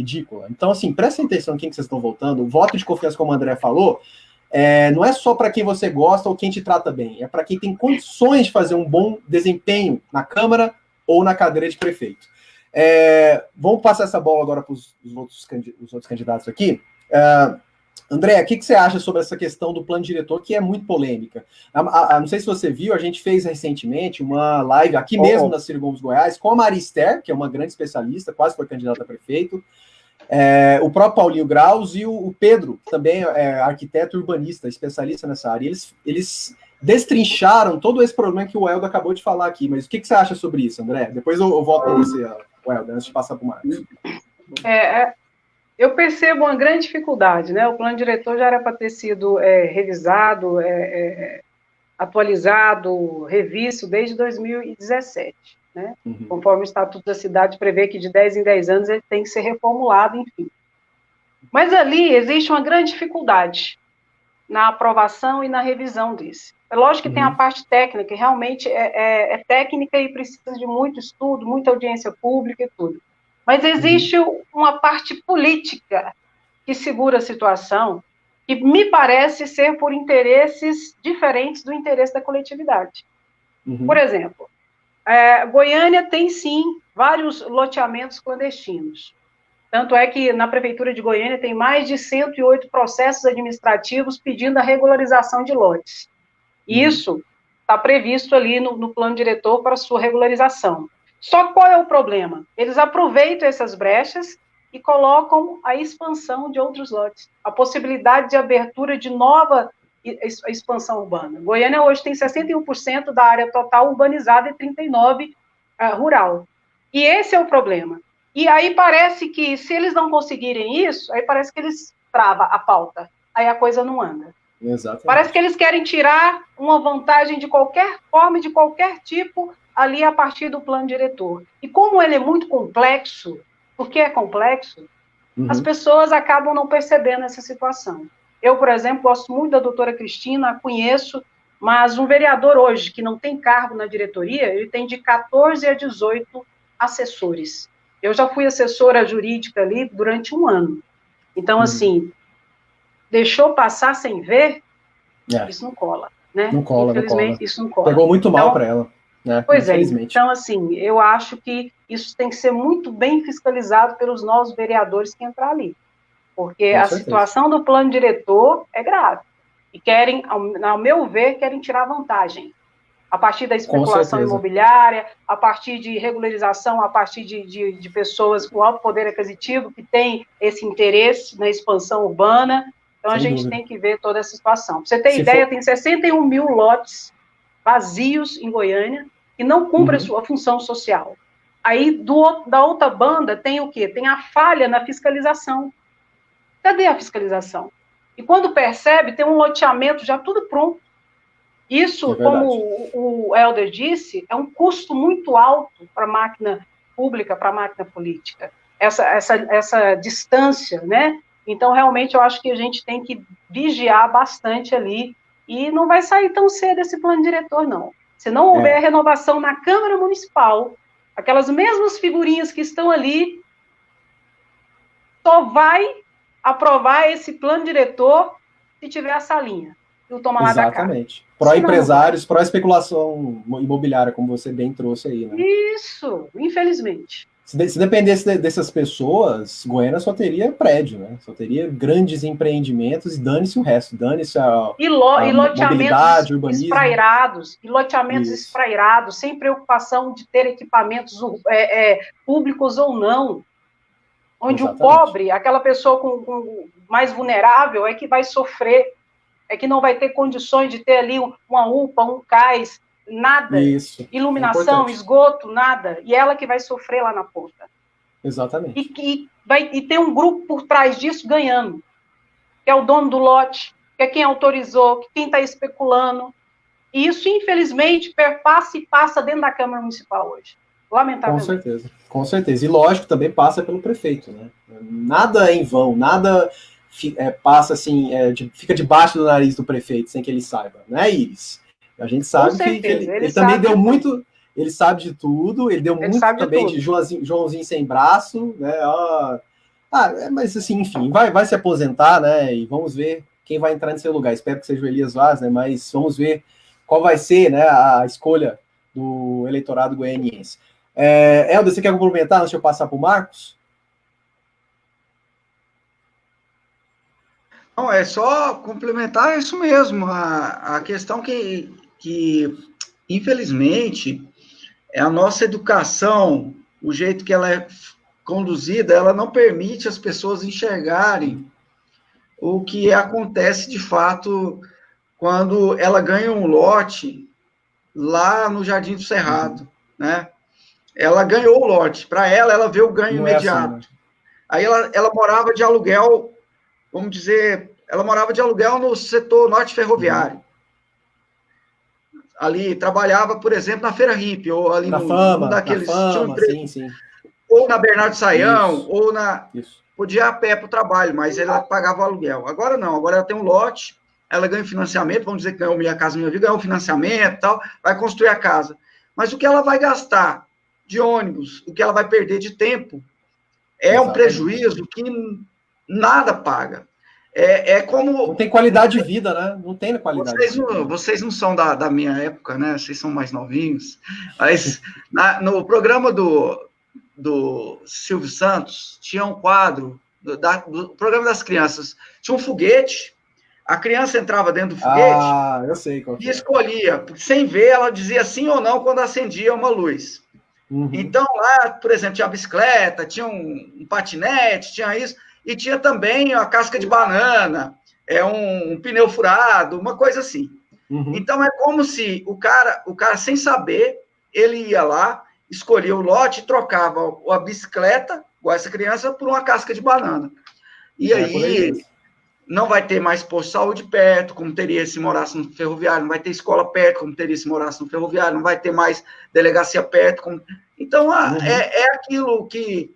Então, assim, prestem atenção em quem que vocês estão votando. O voto de confiança, como o André falou, não é só para quem você gosta ou quem te trata bem, é para quem tem condições de fazer um bom desempenho na Câmara ou na cadeira de prefeito. Vamos passar essa bola agora para os outros candidatos aqui. André, o que você acha sobre essa questão do plano diretor, que é muito polêmica? Não sei se você viu, a gente fez recentemente uma live aqui mesmo na Ciro Gomes Goiás com a Maria Esther, que é uma grande especialista, quase foi candidata a prefeito, o próprio Paulinho Graus e o Pedro, que também é arquiteto urbanista, especialista nessa área. Eles destrincharam todo esse problema que o Helder acabou de falar aqui. Mas o que você acha sobre isso, André? Depois eu volto para você, Helder, antes de passar para o Marcos. Eu percebo uma grande dificuldade, né? O plano diretor já era para ter sido revisado, atualizado, revisto desde 2017, né? Conforme o Estatuto da Cidade prevê que de 10 em 10 anos ele tem que ser reformulado, enfim. Mas ali existe uma grande dificuldade, na aprovação e na revisão desse. É lógico que tem a parte técnica, que realmente é técnica e precisa de muito estudo, muita audiência pública e tudo. Mas existe uma parte política que segura a situação, que me parece ser por interesses diferentes do interesse da coletividade. Por exemplo, Goiânia tem, sim, vários loteamentos clandestinos. Tanto é que na Prefeitura de Goiânia tem mais de 108 processos administrativos pedindo a regularização de lotes. Isso está previsto ali no plano diretor para sua regularização. Só que qual é o problema? Eles aproveitam essas brechas e colocam a expansão de outros lotes, a possibilidade de abertura de nova expansão urbana. Goiânia hoje tem 61% da área total urbanizada e 39% rural. E esse é o problema. E aí parece que, se eles não conseguirem isso, aí parece que eles travam a pauta. Aí a coisa não anda. Exatamente. Parece que eles querem tirar uma vantagem de qualquer forma, de qualquer tipo, ali a partir do plano diretor. E como ele é muito complexo, porque é complexo, as pessoas acabam não percebendo essa situação. Eu, por exemplo, gosto muito da doutora Cristina, a conheço, mas um vereador hoje que não tem cargo na diretoria, ele tem de 14 a 18 assessores. Eu já fui assessora jurídica ali durante 1 ano. Então, assim, deixou passar sem ver, isso não cola, né? Não cola, infelizmente, não cola. Isso não cola. Pegou muito mal para ela, né? Pois é. Infelizmente. Então, assim, eu acho que isso tem que ser muito bem fiscalizado pelos novos vereadores que entrar ali. Porque a situação do plano diretor é grave. E querem, ao meu ver, querem tirar vantagem. A partir da especulação imobiliária, a partir de regularização, a partir de pessoas com alto poder aquisitivo que têm esse interesse na expansão urbana. Então, a gente tem que ver toda essa situação. Para você ter ideia, tem 61 mil lotes vazios em Goiânia que não cumprem a sua função social. Aí, da outra banda, tem o quê? Tem a falha na fiscalização. Cadê a fiscalização? E quando percebe, tem um loteamento já tudo pronto. Isso, como o Helder disse, é um custo muito alto para a máquina pública, para a máquina política. Essa distância, né? Então, realmente, eu acho que a gente tem que vigiar bastante ali e não vai sair tão cedo esse plano diretor, não. Se não houver renovação na Câmara Municipal, aquelas mesmas figurinhas que estão ali, só vai aprovar esse plano diretor se tiver a salinha. E o toma lá da cá. Exatamente. Pró-empresários, pró-especulação imobiliária, como você bem trouxe aí, né? Isso, infelizmente. Se dependesse dessas pessoas, Goiânia só teria prédio, né? Só teria grandes empreendimentos e dane-se o resto, dane-se a mobilidade, urbanismo. Esprairados, e loteamentos esprairados, sem preocupação de ter equipamentos públicos ou não. Onde o pobre, aquela pessoa com mais vulnerável, é que vai sofrer, é que não vai ter condições de ter ali uma UPA, um cais, nada, iluminação, esgoto, nada, e ela que vai sofrer lá na ponta. Exatamente. E tem um grupo por trás disso ganhando, que é o dono do lote, que é quem autorizou, que quem está especulando, e isso, infelizmente, perpassa e passa dentro da Câmara Municipal hoje, lamentavelmente. Com certeza, e lógico, também passa pelo prefeito, né? Nada é em vão, nada passa assim, fica debaixo do nariz do prefeito, sem que ele saiba, né, Iris? A gente sabe que ele também deu muito, ele sabe de tudo, ele deu muito também de Joãozinho sem braço, né? Mas assim, enfim, vai se aposentar, né? E vamos ver quem vai entrar no seu lugar. Espero que seja o Elias Vaz, né? Mas vamos ver qual vai ser, né, a escolha do eleitorado goianiense. Helder, você quer complementar antes de eu passar para o Marcos? Não, é só complementar isso mesmo. A questão que infelizmente, a nossa educação, o jeito que ela é conduzida, ela não permite as pessoas enxergarem o que acontece de fato quando ela ganha um lote lá no Jardim do Cerrado, né? Ela ganhou o lote. Para ela vê o ganho imediato. Assim, né? Aí ela morava de aluguel, vamos dizer, ela morava de aluguel no setor norte ferroviário. Ali, trabalhava, por exemplo, na Feira Hippie, ou ali num daqueles... sim. Ou na Bernardo Saião, ou na... Podia ir a pé para o trabalho, mas ela pagava o aluguel. Agora não, agora ela tem um lote, ela ganha financiamento, vamos dizer que ganhou Minha Casa Minha Vida, ganhou financiamento e tal, vai construir a casa. Mas o que ela vai gastar de ônibus, o que ela vai perder de tempo, é um prejuízo que nada paga. Como... Não tem qualidade de vida, né? Não tem qualidade de vida. Vocês não são da minha época, né? Vocês são mais novinhos. Mas no programa do Silvio Santos, tinha um quadro do programa das crianças. Tinha um foguete, a criança entrava dentro do foguete eu sei qual e escolhia. Sem ver, ela dizia sim ou não quando acendia uma luz. Uhum. Então, lá, por exemplo, tinha a bicicleta, tinha um patinete, tinha isso, e tinha também a casca de banana, um pneu furado, uma coisa assim. Uhum. Então, é como se o cara, sem saber, ele ia lá, escolhia o lote e trocava a bicicleta, igual essa criança, por uma casca de banana. E aí, não vai ter mais posto de saúde perto, como teria se morasse no ferroviário, não vai ter escola perto, como teria se morasse no ferroviário, não vai ter mais delegacia perto. Então, é aquilo que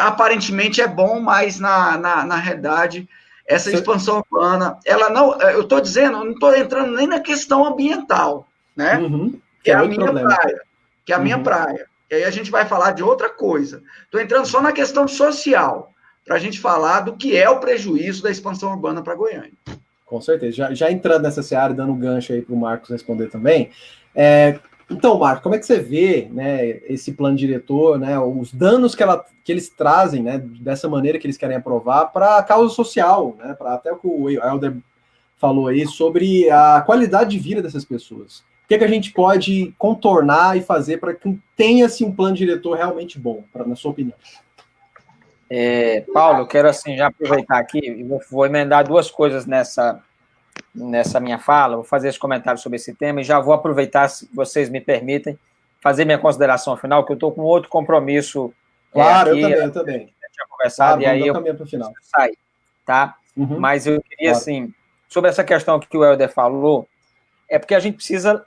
aparentemente é bom, mas na realidade, essa expansão urbana, ela não... Eu estou dizendo, eu não estou entrando nem na questão ambiental, né? Uhum. Que é a minha praia. Que é a minha praia. E aí a gente vai falar de outra coisa. Estou entrando só na questão social, para a gente falar do que é o prejuízo da expansão urbana para Goiânia. Com certeza. Já entrando nessa seara, dando um gancho aí para o Marcos responder também. Então, Marcos, como é que você vê, né, esse plano diretor, né, os danos que eles trazem, né, dessa maneira que eles querem aprovar para a causa social, né, para até o que o Helder falou aí sobre a qualidade de vida dessas pessoas? O que a gente pode contornar e fazer para que tenha-se um plano diretor realmente bom, na sua opinião? Paulo, eu quero assim já aproveitar aqui e vou emendar duas coisas nessa minha fala, vou fazer esse comentário sobre esse tema e já vou aproveitar, se vocês me permitem, fazer minha consideração final, que eu estou com outro compromisso. Claro, aqui, eu também. Tinha conversado, e aí eu pro final. saí, tá? Uhum. Mas eu queria, assim, sobre essa questão que o Helder falou, é porque a gente precisa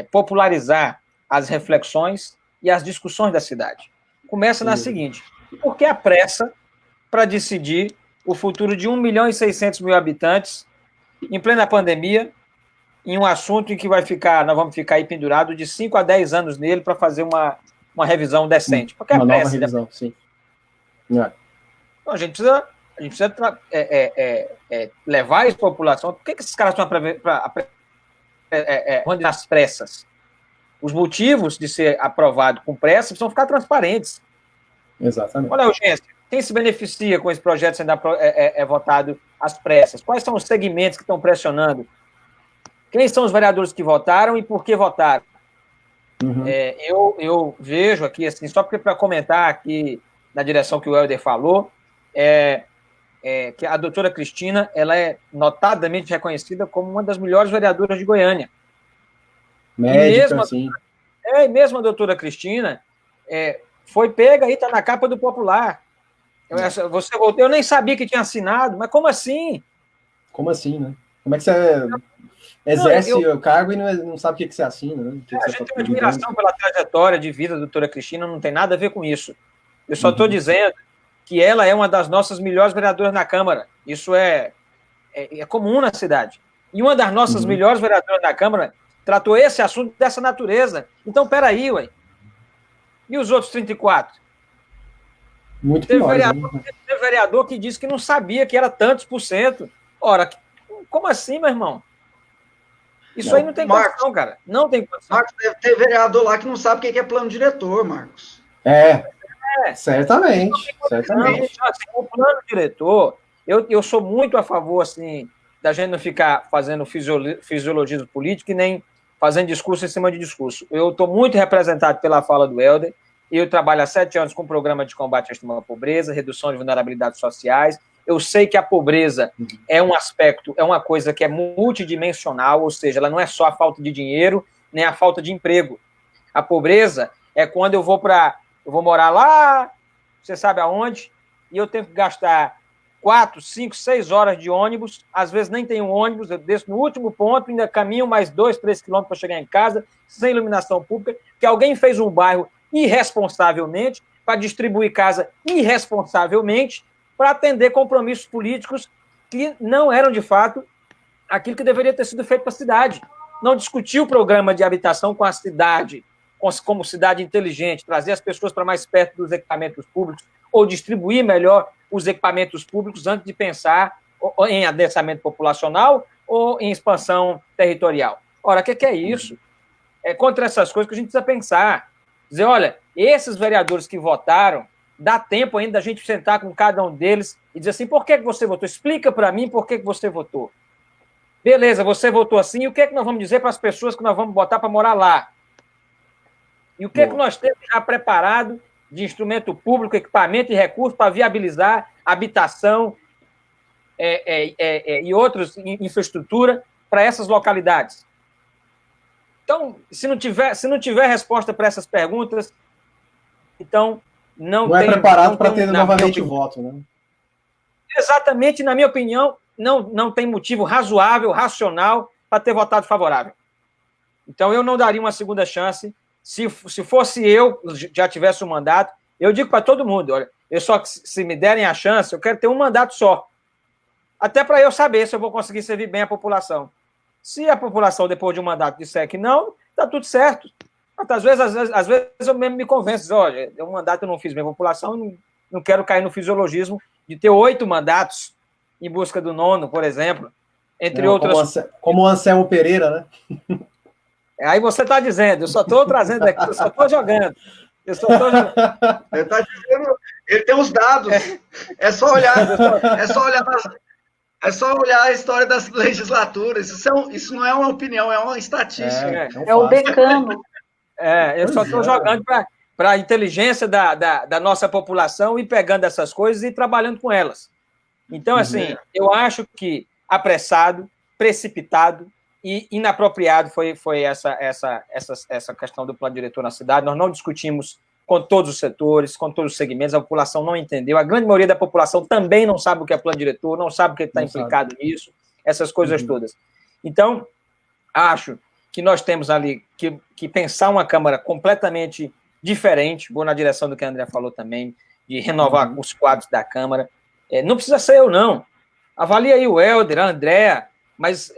popularizar as reflexões e as discussões da cidade. Começa na seguinte: por que a pressa para decidir o futuro de 1.600.000 habitantes em plena pandemia, em um assunto em que nós vamos ficar aí pendurados de 5 a 10 anos nele para fazer uma revisão decente? Porque uma nova revisão, sim. Então, a gente precisa levar isso para a população. Por que esses caras estão às pressas? Os motivos de ser aprovado com pressa precisam ficar transparentes. Exatamente. Qual é a urgência? Quem se beneficia com esse projeto sendo votado às pressas? Quais são os segmentos que estão pressionando? Quem são os vereadores que votaram e por que votaram? Uhum. Eu vejo aqui, assim, só para comentar aqui na direção que o Helder falou, que a doutora Cristina, ela é notadamente reconhecida como uma das melhores vereadoras de Goiânia. Médica, sim. E mesmo a doutora Cristina foi pega e está na capa do Popular. Você voltou, eu nem sabia que tinha assinado, mas como assim? Como assim, né? Como é que você exerce o cargo e não sabe o que você assina, né? A gente tem uma admiração pela trajetória de vida da doutora Cristina, não tem nada a ver com isso. Eu só estou dizendo que ela é uma das nossas melhores vereadoras na Câmara. Isso é comum na cidade. E uma das nossas melhores vereadoras na Câmara tratou esse assunto dessa natureza. Então, peraí, ué. E os outros 34? Muito teve pior. Teve vereador que disse que não sabia que era tantos %. Ora, como assim, meu irmão? Isso aí não tem condição, cara. Não tem condição. Marcos, deve ter vereador lá que não sabe o que é plano diretor, Marcos. Certamente. Certamente. Então, assim, o plano diretor, eu sou muito a favor, assim, da gente não ficar fazendo fisiologismo político e nem fazendo discurso em cima de discurso. Eu estou muito representado pela fala do Helder. Eu trabalho há 7 anos com o programa de combate à extrema pobreza, redução de vulnerabilidades sociais. Eu sei que a pobreza é um aspecto, é uma coisa que é multidimensional, ou seja, ela não é só a falta de dinheiro, nem a falta de emprego. A pobreza é quando eu vou morar lá, você sabe aonde, e eu tenho que gastar 4, 5, 6 horas de ônibus, às vezes nem tenho ônibus, eu desço no último ponto, ainda caminho mais 2, 3 quilômetros para chegar em casa, sem iluminação pública, que alguém fez um bairro irresponsavelmente, para distribuir casa irresponsavelmente, para atender compromissos políticos que não eram, de fato, aquilo que deveria ter sido feito para a cidade. Não discutir o programa de habitação com a cidade, como cidade inteligente, trazer as pessoas para mais perto dos equipamentos públicos, ou distribuir melhor os equipamentos públicos antes de pensar em adensamento populacional ou em expansão territorial. Ora, o que é isso? É contra essas coisas que a gente precisa pensar. Dizer, olha, esses vereadores que votaram, dá tempo ainda da gente sentar com cada um deles e dizer assim, por que você votou? Explica para mim por que você votou. Beleza, você votou assim, e o que é que nós vamos dizer para as pessoas que nós vamos botar para morar lá? E o que é que nós temos já preparado de instrumento público, equipamento e recurso para viabilizar habitação e outras infraestrutura para essas localidades? Então, se não tiver resposta para essas perguntas, então não é preparado para ter novamente o voto, né? Exatamente, na minha opinião, não tem motivo razoável, racional, para ter votado favorável. Então, eu não daria uma segunda chance. Se fosse eu, já tivesse um mandato, eu digo para todo mundo, olha, se me derem a chance, eu quero ter um mandato só. Até para eu saber se eu vou conseguir servir bem a população. Se a população, depois de um mandato, disser que não, está tudo certo. Às vezes eu mesmo me convenço, olha, um mandato eu não fiz bem a população, não quero cair no fisiologismo de ter 8 mandatos em busca do 9º, por exemplo, entre outras... Como o Anselmo Pereira, né? Aí você está dizendo, eu só estou trazendo aqui, eu só estou jogando. Ele está dizendo, ele tem os dados. É só olhar a história das legislaturas. Isso não é uma opinião, é uma estatística. É o decano. Eu só estou jogando para a inteligência da nossa população e pegando essas coisas e trabalhando com elas. Então, assim, eu acho que apressado, precipitado e inapropriado foi essa questão do plano diretor na cidade. Nós não discutimos com todos os setores, com todos os segmentos, a população não entendeu. A grande maioria da população também não sabe o que é plano diretor, não sabe o que está implicado nisso, essas coisas todas. Então, acho que nós temos ali que pensar uma Câmara completamente diferente, vou na direção do que a André falou também, de renovar os quadros da Câmara. Não precisa ser eu, não. Avalie aí o Helder, a Andréa, mas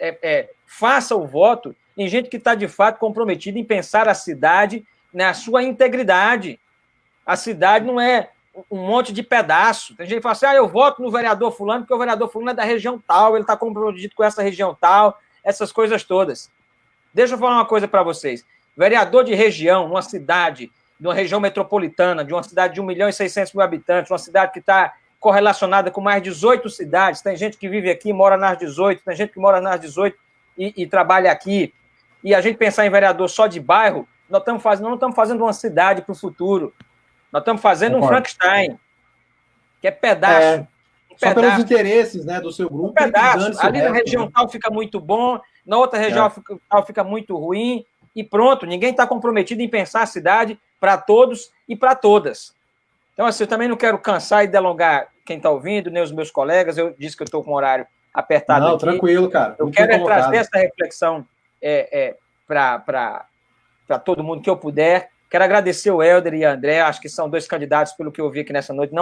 faça o voto em gente que está, de fato, comprometida em pensar a cidade na sua integridade. A cidade não é um monte de pedaço. Tem gente que fala assim, eu voto no vereador fulano porque o vereador fulano é da região tal, ele está comprometido com essa região tal, essas coisas todas. Deixa eu falar uma coisa para vocês. Vereador de região, numa cidade, de uma região metropolitana, de uma cidade de 1.600.000 habitantes, uma cidade que está correlacionada com mais de 18 cidades, tem gente que vive aqui e mora nas 18, tem gente que mora nas 18 e trabalha aqui, e a gente pensar em vereador só de bairro, não estamos fazendo uma cidade para o futuro, nós estamos fazendo um Frankenstein, que é pedaço. Só pelos interesses, né, do seu grupo. Um pedaço. Ali na região tal fica muito bom, na outra região tal fica muito ruim, e pronto, ninguém está comprometido em pensar a cidade para todos e para todas. Então, assim, eu também não quero cansar e delongar quem está ouvindo, nem os meus colegas, eu disse que eu estou com o horário apertado aqui. Tranquilo, cara. Eu quero trazer essa reflexão para todo mundo que eu puder. Quero agradecer o Helder e a André, acho que são 2 candidatos, pelo que eu vi aqui nessa noite,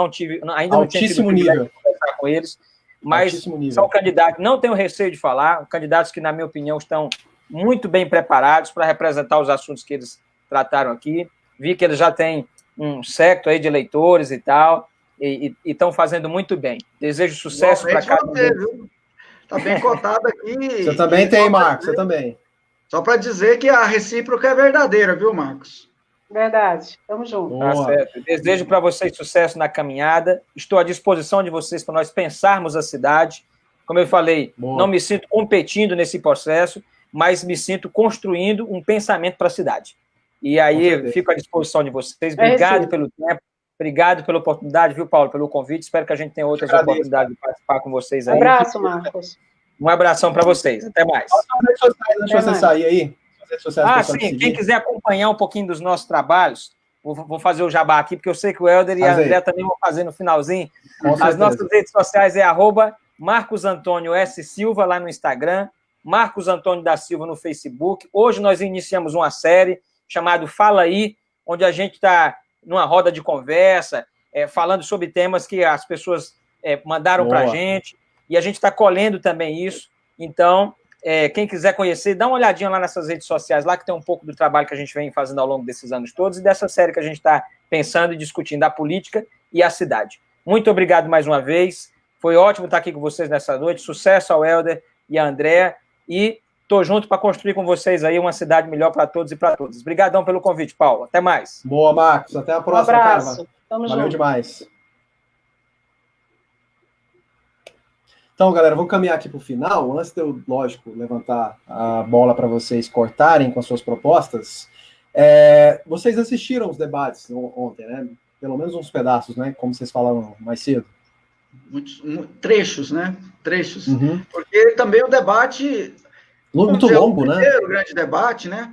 ainda não tinha tido nível de conversar com eles, mas são candidatos, não tenho receio de falar, candidatos que, na minha opinião, estão muito bem preparados para representar os assuntos que eles trataram aqui. Vi que eles já têm um séquito aí de eleitores e tal, e estão fazendo muito bem. Desejo sucesso para cada um. Está bem cotado aqui. Você também tem, Marcos, você também. Só para dizer que a recíproca é verdadeira, viu, Marcos? Verdade, estamos juntos. Tá certo. Desejo para vocês sucesso na caminhada. Estou à disposição de vocês para nós pensarmos a cidade. Como eu falei, não me sinto competindo nesse processo, mas me sinto construindo um pensamento para a cidade. E aí, fico à disposição de vocês. Obrigado pelo tempo, obrigado pela oportunidade, viu, Paulo, pelo convite. Espero que a gente tenha outras oportunidades de participar com vocês aí. Um abraço, Marcos. Um abração para vocês. Até mais. Deixa você sair aí. Sim. Quem quiser acompanhar um pouquinho dos nossos trabalhos, vou fazer o jabá aqui, porque eu sei que o Helder e a André também vão fazer no finalzinho. As nossas redes sociais é @Marcos Antônio S. Silva, lá no Instagram, Marcos Antônio da Silva no Facebook. Hoje nós iniciamos uma série chamada Fala Aí, onde a gente está numa roda de conversa, falando sobre temas que as pessoas mandaram para a gente, e a gente está colhendo também isso. Então, Quem quiser conhecer, dá uma olhadinha lá nessas redes sociais, lá que tem um pouco do trabalho que a gente vem fazendo ao longo desses anos todos e dessa série que a gente está pensando e discutindo a política e a cidade. Muito obrigado mais uma vez. Foi ótimo estar aqui com vocês nessa noite. Sucesso ao Helder e à Andréa. E estou junto para construir com vocês aí uma cidade melhor para todos e para todas. Obrigadão pelo convite, Paulo. Até mais. Boa, Marcos. Até a próxima. Um abraço. Tamo Valeu junto. demais. Então, galera, vamos caminhar aqui para o final. Antes de eu, lógico, levantar a bola para vocês cortarem com as suas propostas, vocês assistiram os debates ontem, né? Pelo menos uns pedaços, né? Como vocês falaram mais cedo. Muitos trechos, né? Trechos. Uhum. Porque também o debate... Muito longo, né? O grande debate, né?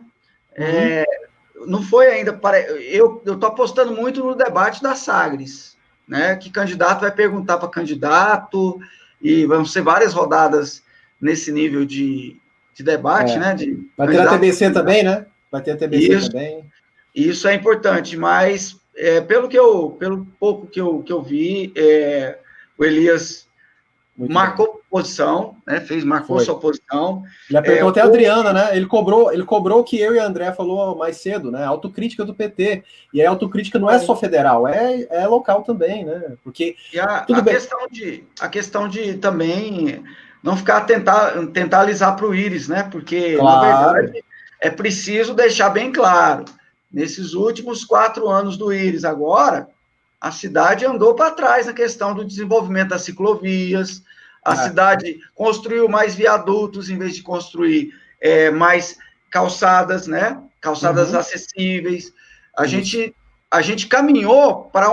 Não foi ainda... Eu estou apostando muito no debate da Sagres, né? Que candidato vai perguntar para candidato... E vão ser várias rodadas nesse nível de debate, né? Vai ter a TBC também, né? Vai ter a TBC também. Isso é importante, mas pelo pouco que eu vi, o Elias marcou posição, né? Marcou sua posição. Ele apertou até a Adriana, né? Ele cobrou o que eu e a André falou mais cedo, né? Autocrítica do PT. E a autocrítica não é só federal, é local também, né? Porque a questão de também não ficar tentar alisar para o Íris, né? Porque, claro, na verdade, é preciso deixar bem claro, nesses últimos 4 anos do Íris agora, a cidade andou para trás na questão do desenvolvimento das ciclovias, a cidade construiu mais viadutos em vez de construir mais calçadas, né? Calçadas acessíveis. A gente caminhou para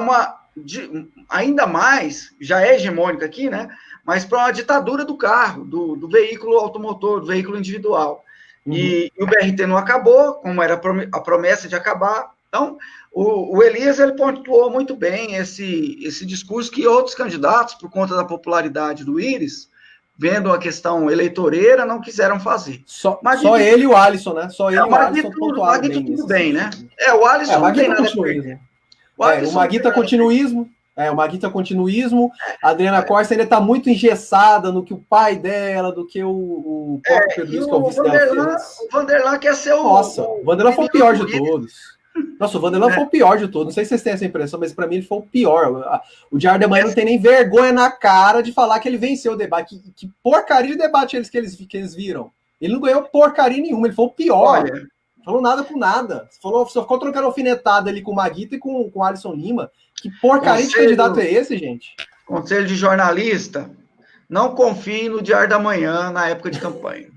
ainda mais, já é hegemônica aqui, né? Mas para uma ditadura do carro, do veículo automotor, do veículo individual. E o BRT não acabou, como era a promessa de acabar. Então, o Elias, ele pontuou muito bem esse discurso que outros candidatos, por conta da popularidade do Íris, vendo a questão eleitoreira, não quiseram fazer. Só ele e o Alisson, né? Só ele e o Alisson pontuaram bem. Tudo bem, né? O Alisson não tem nada a perder. O Maguita continuismo. O Maguita continuismo. A Adriana Costa ainda está muito engessada no que o pai dela, do que o próprio Pedro Luiz, que é o vice dela, fez. O Vanderlan quer ser Nossa, o Vanderlan foi o pior de todos. Nossa, o Vanderlan foi o pior de todos. Não sei se vocês têm essa impressão, mas para mim ele foi o pior. O Diário da Manhã não tem nem vergonha na cara de falar que ele venceu o debate. Que porcaria de debate que eles viram. Ele não ganhou porcaria nenhuma, ele foi o pior. Olha, não falou nada com nada. Só ficou trocando alfinetada ali com o Maguita e com o Alisson Lima. Que porcaria de candidato é esse, gente? Conselho de jornalista, não confie no Diário da Manhã na época de campanha.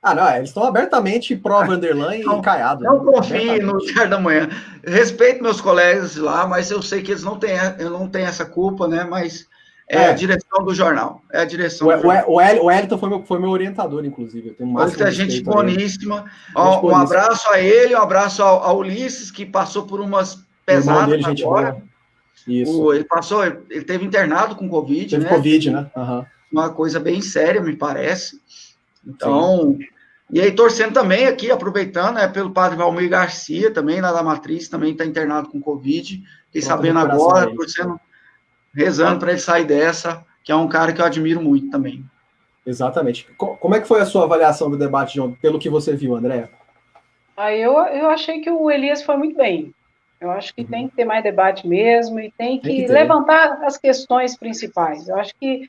Não, eles estão abertamente pró-Vanderlan e Caiado. Não confie no Diário da Manhã. Respeito meus colegas lá, mas eu sei que eles não têm essa culpa, né? Mas a direção do jornal. É a direção do jornal. O Wellington foi meu orientador, inclusive. Eu tenho muita gente boníssima. Um abraço a ele, um abraço ao Ulisses, que passou por umas pesadas agora. Isso. Ele teve internado com Covid, Teve Covid, né? Uhum. Uma coisa bem séria, me parece. Então, e aí torcendo também aqui, aproveitando, pelo padre Valmir Garcia, também lá da Matriz, também está internado com Covid, fiquei sabendo agora, torcendo, rezando para ele sair dessa, que é um cara que eu admiro muito também. Exatamente. Como é que foi a sua avaliação do debate de ontem, pelo que você viu, André? Eu achei que o Elias foi muito bem. Eu acho que tem que ter mais debate mesmo e tem que levantar as questões principais. Eu acho que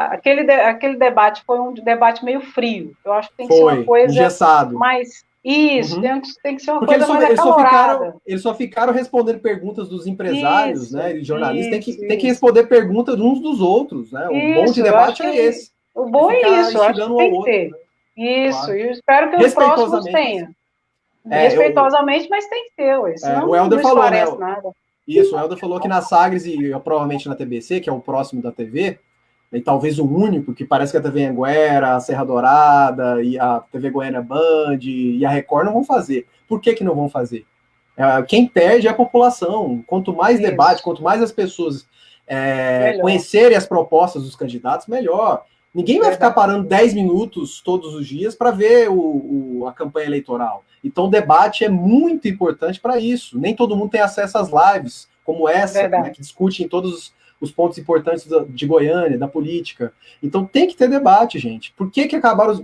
aquele debate foi um debate meio frio. Eu acho que tem que ser uma coisa engessado. Mais... Isso, tem que ser uma coisa mais acalorada. Eles só ficaram respondendo perguntas dos empresários, né, e jornalistas. Tem que responder perguntas uns dos outros, né? O bom de debate é esse. O bom é isso, eu acho que tem que ter. Isso, e eu espero que os próximos tenham. Respeitosamente, mas tem que ter, senão o Helder não falou, né? Nada. Isso, o Helder falou que na Sagres e provavelmente na TBC, que é o próximo da TV, e talvez o único, que parece que a TV Anguera, a Serra Dourada, e a TV Goiânia Band e a Record não vão fazer. Por que não vão fazer? Quem perde é a população. Quanto mais debate, quanto mais as pessoas conhecerem as propostas dos candidatos, melhor. Ninguém vai ficar parando 10 minutos todos os dias para ver a campanha eleitoral. Então, o debate é muito importante para isso. Nem todo mundo tem acesso às lives, como essa, né, que discute em todos os pontos importantes de Goiânia, da política. Então tem que ter debate, gente. Por que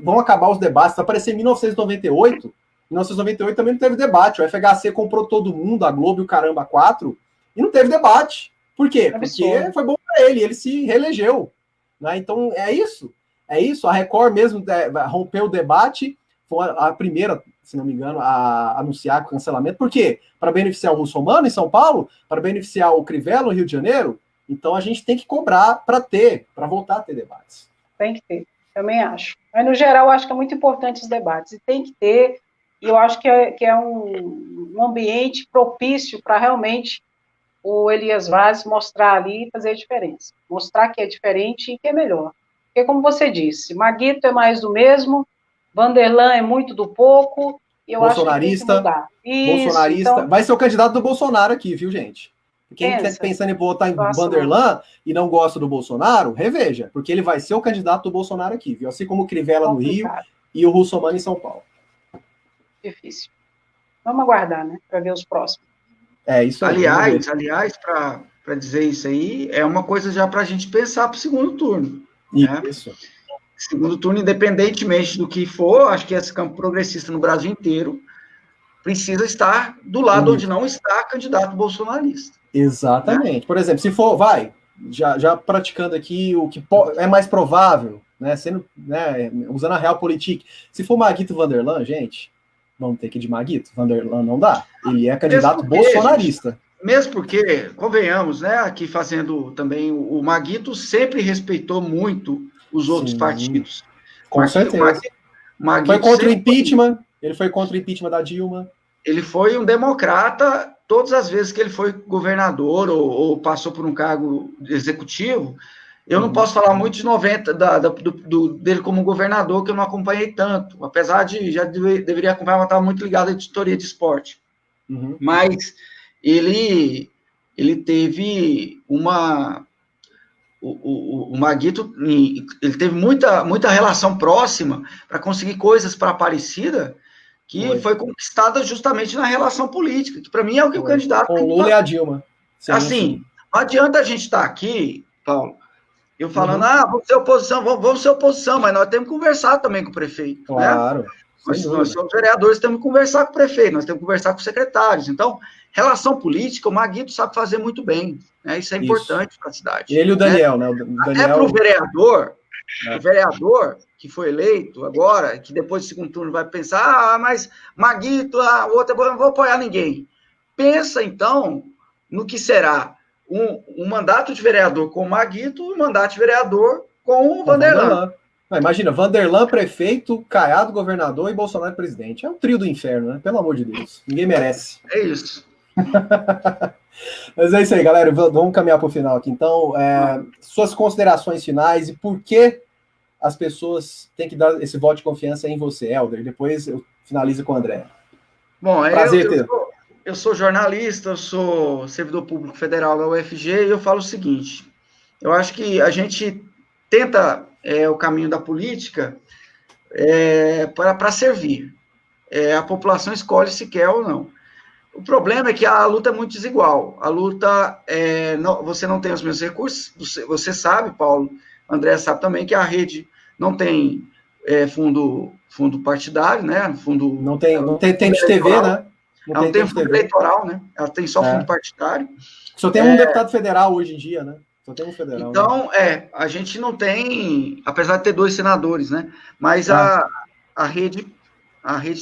vão acabar os debates? Vai aparecer em 1998. Em 1998 também não teve debate. O FHC comprou todo mundo, a Globo e o Caramba 4, e não teve debate. Por quê? Porque foi bom para ele se reelegeu. Né? Então é isso. É isso. A Record mesmo rompeu o debate, foi a primeira, se não me engano, a anunciar o cancelamento. Por quê? Para beneficiar o Russomano em São Paulo, para beneficiar o Crivella no Rio de Janeiro. Então a gente tem que cobrar para voltar a ter debates. Tem que ter, também acho. Mas no geral, eu acho que é muito importante os debates, e tem que ter, e eu acho que é um ambiente propício para realmente o Elias Vaz mostrar ali e fazer a diferença. Mostrar que é diferente e que é melhor. Porque, como você disse, Maguito é mais do mesmo, Vanderlan é muito do pouco, e eu acho que tem que mudar. Bolsonarista. Então, vai ser o candidato do Bolsonaro aqui, viu, gente? Quem está pensando em votar em Vanderlan e não gosta do Bolsonaro, reveja, porque ele vai ser o candidato do Bolsonaro aqui, viu? Assim como o Crivella no Rio e o Russomano em São Paulo. Difícil. Vamos aguardar, né, para ver os próximos. É isso aí. Aliás, para dizer isso aí, é uma coisa já para a gente pensar para o segundo turno. Isso. Né? Segundo turno, independentemente do que for, acho que esse campo progressista no Brasil inteiro precisa estar do lado onde não está candidato bolsonarista. Exatamente. Né? Por exemplo, se for, já praticando aqui o que é mais provável, né, usando a Realpolitik, se for Maguito Vanderlan, gente, vamos ter que ir de Maguito. Vanderlan não dá. Ele é candidato bolsonarista. Gente, mesmo porque, convenhamos, né, aqui fazendo também, o Maguito sempre respeitou muito os outros partidos. Com certeza. Maguito foi contra o impeachment, ele foi contra o impeachment da Dilma. Ele foi um democrata todas as vezes que ele foi governador ou passou por um cargo executivo. Eu não posso falar muito de 90 dele como governador, que eu não acompanhei tanto, apesar de já deveria acompanhar, mas estava muito ligado à editoria de esporte. Mas ele teve uma... O Maguito, ele teve muita relação próxima para conseguir coisas para Aparecida que foi conquistada justamente na relação política, que para mim é o que o candidato... Com o Lula e a Dilma. Sim, assim, não adianta a gente estar aqui, Paulo, eu falando, vamos ser oposição, mas nós temos que conversar também com o prefeito. Claro. Né? Nós somos vereadores, temos que conversar com o prefeito, nós temos que conversar com os secretários. Então, relação política, o Maguito sabe fazer muito bem. Né? Isso é importante para a cidade. Ele e o Daniel, né? Até para o vereador, o vereador que foi eleito agora, que depois do segundo turno vai pensar, mas Maguito, o outro, eu não vou apoiar ninguém. Pensa, então, no que será um mandato de vereador com o Maguito e um mandato de vereador com o Vanderlan. Imagina, Vanderlan prefeito, Caiado governador e Bolsonaro presidente. É um trio do inferno, né? Pelo amor de Deus. Ninguém merece. É isso. Mas é isso aí, galera. Vamos caminhar para o final aqui. Então, suas considerações finais e por que as pessoas têm que dar esse voto de confiança em você, Helder. Depois eu finalizo com o André. Bom, eu sou jornalista, eu sou servidor público federal da UFG e eu falo o seguinte, eu acho que a gente tenta o caminho da política para servir. A população escolhe se quer ou não. O problema é que a luta é muito desigual. A luta, você não tem os mesmos recursos, você sabe, Paulo, André sabe também que a rede não tem fundo partidário, né? Não tem de TV, né? Ela não tem fundo eleitoral, né? Ela tem só fundo partidário. Só tem um deputado federal hoje em dia, né? Só tem um federal. Então, a gente não tem, apesar de ter 2 senadores, né? Mas a rede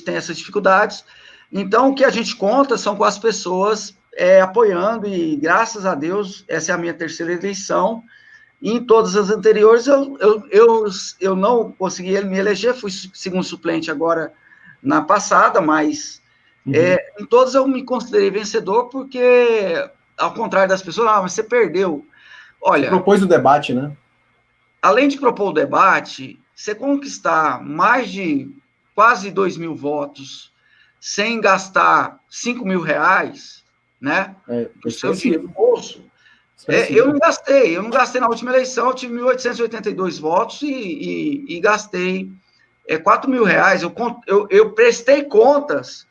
tem essas dificuldades. Então, o que a gente conta são com as pessoas apoiando, e graças a Deus, essa é a minha 3ª eleição. E em todas as anteriores, eu não consegui me eleger, fui segundo suplente agora na passada, mas em todas eu me considerei vencedor, porque, ao contrário das pessoas, mas você perdeu. Olha, você propôs o debate, né? Além de propor o debate, você conquistar mais de quase 2.000 votos sem gastar R$5.000, né? Do seu dinheiro no bolso. Eu não gastei na última eleição, eu tive 1.882 votos e gastei R$4.000. Eu prestei contas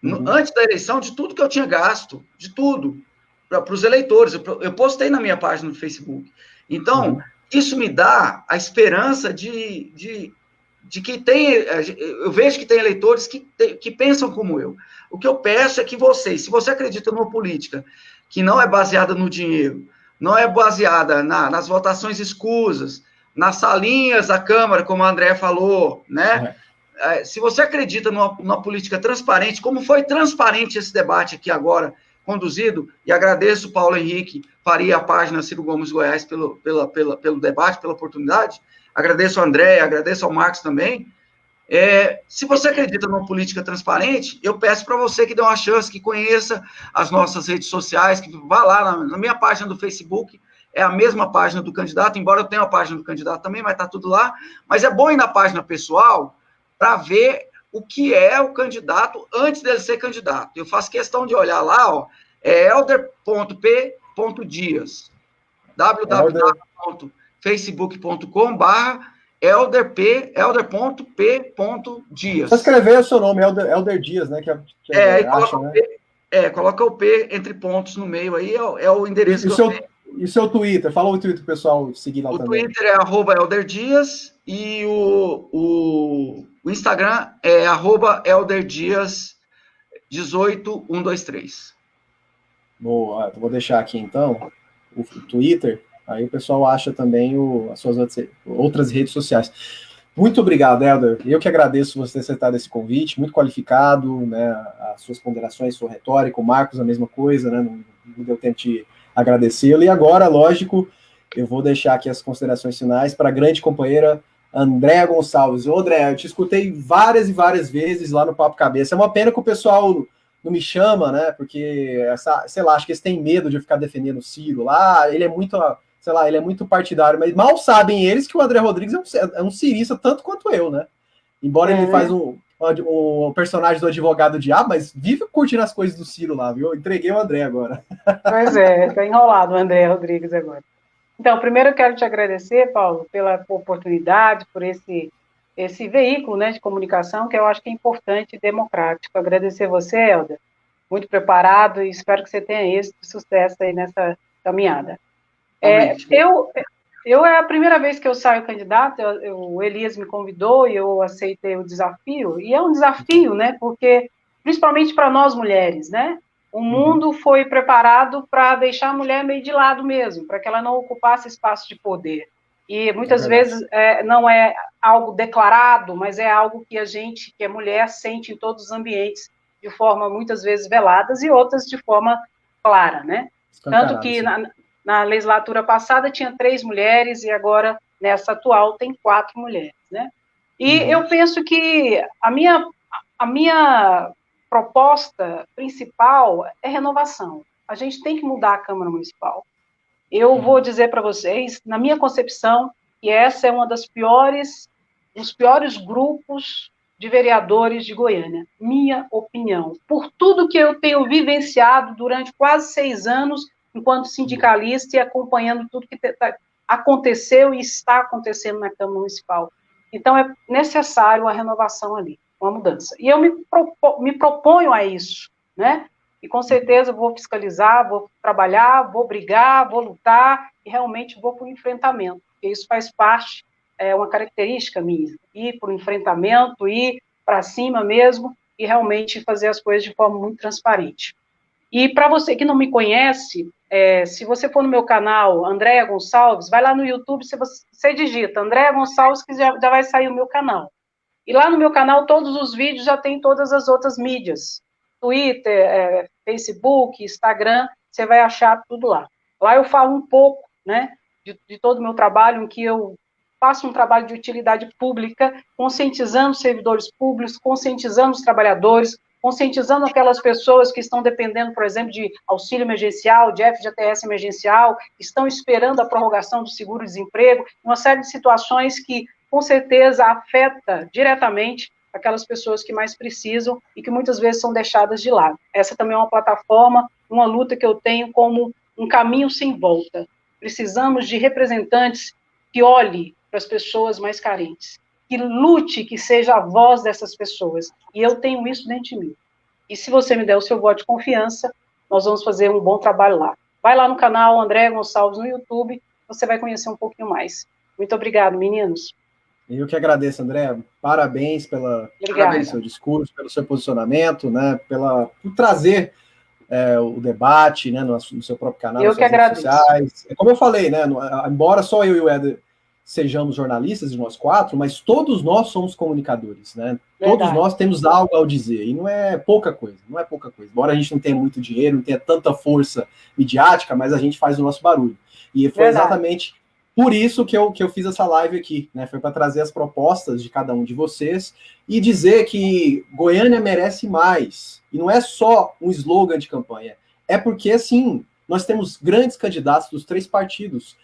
antes da eleição de tudo que eu tinha gasto, de tudo. para os eleitores. Eu postei na minha página do Facebook. Então, isso me dá a esperança de que tem... Eu vejo que tem eleitores que pensam como eu. O que eu peço é que vocês, se você acredita numa política que não é baseada no dinheiro, não é baseada nas votações escusas, nas salinhas da Câmara, como a André falou, né? Se você acredita numa política transparente, como foi transparente esse debate aqui agora, conduzido, e agradeço o Paulo Henrique Faria, a página Ciro Gomes Goiás, pelo debate, pela oportunidade, agradeço ao André, agradeço ao Marcos também. Se você acredita numa política transparente, eu peço para você que dê uma chance, que conheça as nossas redes sociais, que vá lá na minha página do Facebook, é a mesma página do candidato, embora eu tenha a página do candidato também, mas está tudo lá, mas é bom ir na página pessoal para ver o que é o candidato antes dele ser candidato. Eu faço questão de olhar lá, ó, elder.p.dias, www.facebook.com/elder.p.dias. Só escrever o seu nome, Elder Dias, né? Coloca o P entre pontos no meio aí, é o endereço que eu tenho. E o seu Twitter? Fala o Twitter, pessoal, seguir lá também. O Twitter é @elderdias e o Instagram é @elderdias18123. Boa, vou deixar aqui então o Twitter, aí o pessoal acha também as suas outras redes sociais. Muito obrigado, Helder. Eu que agradeço você ter aceitado esse convite, muito qualificado, né? As suas ponderações, sua retórica, o Marcos a mesma coisa, né? Não deu tempo de agradecê-lo. E agora, lógico, eu vou deixar aqui as considerações finais para a grande companheira Andréa Gonçalves. Ô, Andréa, eu te escutei várias e várias vezes lá no Papo Cabeça. É uma pena que o pessoal não me chama, né? Porque, sei lá, acho que eles têm medo de eu ficar defendendo o Ciro lá. Ele é muito, sei lá, ele é muito partidário, mas mal sabem eles que o André Rodrigues é um cirista tanto quanto eu, né? Embora ele faz um personagem do advogado diabo, mas vive curtindo as coisas do Ciro lá, viu? Eu entreguei o André agora. Pois é, tá enrolado o André Rodrigues agora. Então, primeiro eu quero te agradecer, Paulo, pela oportunidade, por esse veículo, né, de comunicação, que eu acho que é importante e democrático. Agradecer você, Helder, muito preparado, e espero que você tenha êxito e sucesso aí nessa caminhada. Eu é a primeira vez que eu saio candidato, o Elias me convidou e eu aceitei o desafio, e é um desafio, né, porque, principalmente para nós mulheres, né, o mundo foi preparado para deixar a mulher meio de lado mesmo, para que ela não ocupasse espaço de poder. E muitas vezes não é algo declarado, mas é algo que a gente, que é mulher, sente em todos os ambientes, de forma muitas vezes veladas e outras de forma clara, né? Tanto que na legislatura passada tinha 3 mulheres e agora, nessa atual, tem 4 mulheres, né? E eu penso que a minha proposta principal é renovação. A gente tem que mudar a Câmara Municipal. Eu vou dizer para vocês, na minha concepção, que essa é uma dos piores grupos de vereadores de Goiânia. Minha opinião. Por tudo que eu tenho vivenciado durante quase 6 anos, enquanto sindicalista e acompanhando tudo que aconteceu e está acontecendo na Câmara Municipal. Então, é necessário a renovação ali, uma mudança. E eu me proponho a isso, né? E com certeza vou fiscalizar, vou trabalhar, vou brigar, vou lutar e realmente vou para o enfrentamento, porque isso faz parte, é uma característica minha, ir para o enfrentamento, ir para cima mesmo e realmente fazer as coisas de forma muito transparente. E para você que não me conhece, se você for no meu canal, Andréa Gonçalves, vai lá no YouTube, você digita Andréa Gonçalves, que já vai sair o meu canal. E lá no meu canal, todos os vídeos já tem todas as outras mídias. Twitter, Facebook, Instagram, você vai achar tudo lá. Lá eu falo um pouco, né, de todo o meu trabalho, em que eu faço um trabalho de utilidade pública, conscientizando os servidores públicos, conscientizando os trabalhadores, conscientizando aquelas pessoas que estão dependendo, por exemplo, de auxílio emergencial, de FGTS emergencial, estão esperando a prorrogação do seguro-desemprego, uma série de situações que, com certeza, afeta diretamente aquelas pessoas que mais precisam e que muitas vezes são deixadas de lado. Essa também é uma plataforma, uma luta que eu tenho como um caminho sem volta. Precisamos de representantes que olhem para as pessoas mais carentes, que lute, que seja a voz dessas pessoas. E eu tenho isso dentro de mim. E se você me der o seu voto de confiança, nós vamos fazer um bom trabalho lá. Vai lá no canal André Gonçalves no YouTube, você vai conhecer um pouquinho mais. Muito obrigado, meninos. Eu que agradeço, André. Parabéns pelo seu discurso, pelo seu posicionamento, né? Por trazer o debate, né? No seu próprio canal, nas suas redes sociais. Como eu falei, né? Embora só eu e o Éder sejamos jornalistas, de nós 4, mas todos nós somos comunicadores, né? Verdade. Todos nós temos algo ao dizer, e não é pouca coisa, não é pouca coisa. Embora a gente não tenha muito dinheiro, não tenha tanta força midiática, mas a gente faz o nosso barulho. E foi exatamente por isso que eu fiz essa live aqui, né? Foi para trazer as propostas de cada um de vocês e dizer que Goiânia merece mais. E não é só um slogan de campanha, é porque, assim, nós temos grandes candidatos dos 3 partidos.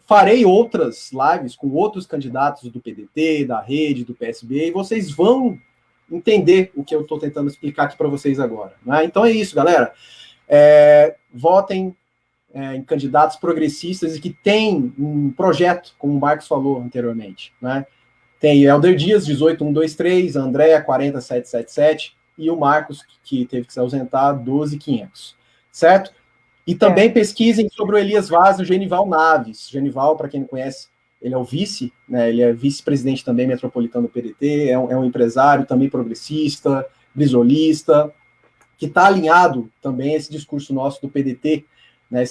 Farei outras lives com outros candidatos do PDT, da Rede, do PSB, e vocês vão entender o que eu estou tentando explicar aqui para vocês agora. Né? Então é isso, galera. Votem em candidatos progressistas e que têm um projeto, como o Marcos falou anteriormente. Né? Tem Helder Dias, 18123, Andréa, 40777, e o Marcos, que teve que se ausentar, 12500. Certo? E também pesquisem sobre o Elias Vaz e o Genival Naves. Genival, para quem não conhece, ele é o vice, né? Ele é vice-presidente também metropolitano do PDT, é um empresário também progressista, brisolista, que está alinhado também a esse discurso nosso do PDT, né?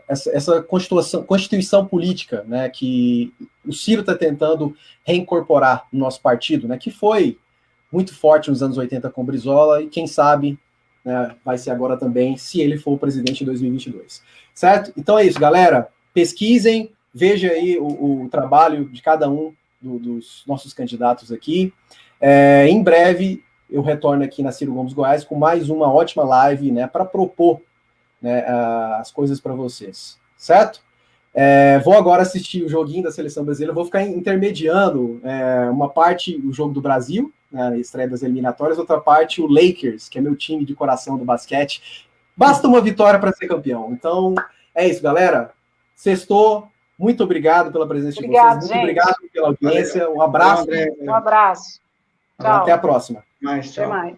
Essa constituição política, né? Que o Ciro está tentando reincorporar no nosso partido, né? Que foi muito forte nos anos 80 com o Brizola, e quem sabe... vai ser agora também, se ele for o presidente em 2022. Certo? Então é isso, galera. Pesquisem, veja aí o trabalho de cada um dos nossos candidatos aqui. Em breve, eu retorno aqui na Ciro Gomes Goiás com mais uma ótima live, né, para propor, né, as coisas para vocês. Certo? Vou agora assistir o joguinho da Seleção Brasileira. Vou ficar intermediando uma parte, o jogo do Brasil, na estreia das eliminatórias, outra parte, o Lakers, que é meu time de coração do basquete. Basta uma vitória para ser campeão. Então, é isso, galera. Sextou. Muito obrigado pela presença de vocês. Muito obrigado pela audiência. Um abraço. Um abraço. Tchau. Até a próxima. Tchau. Até mais.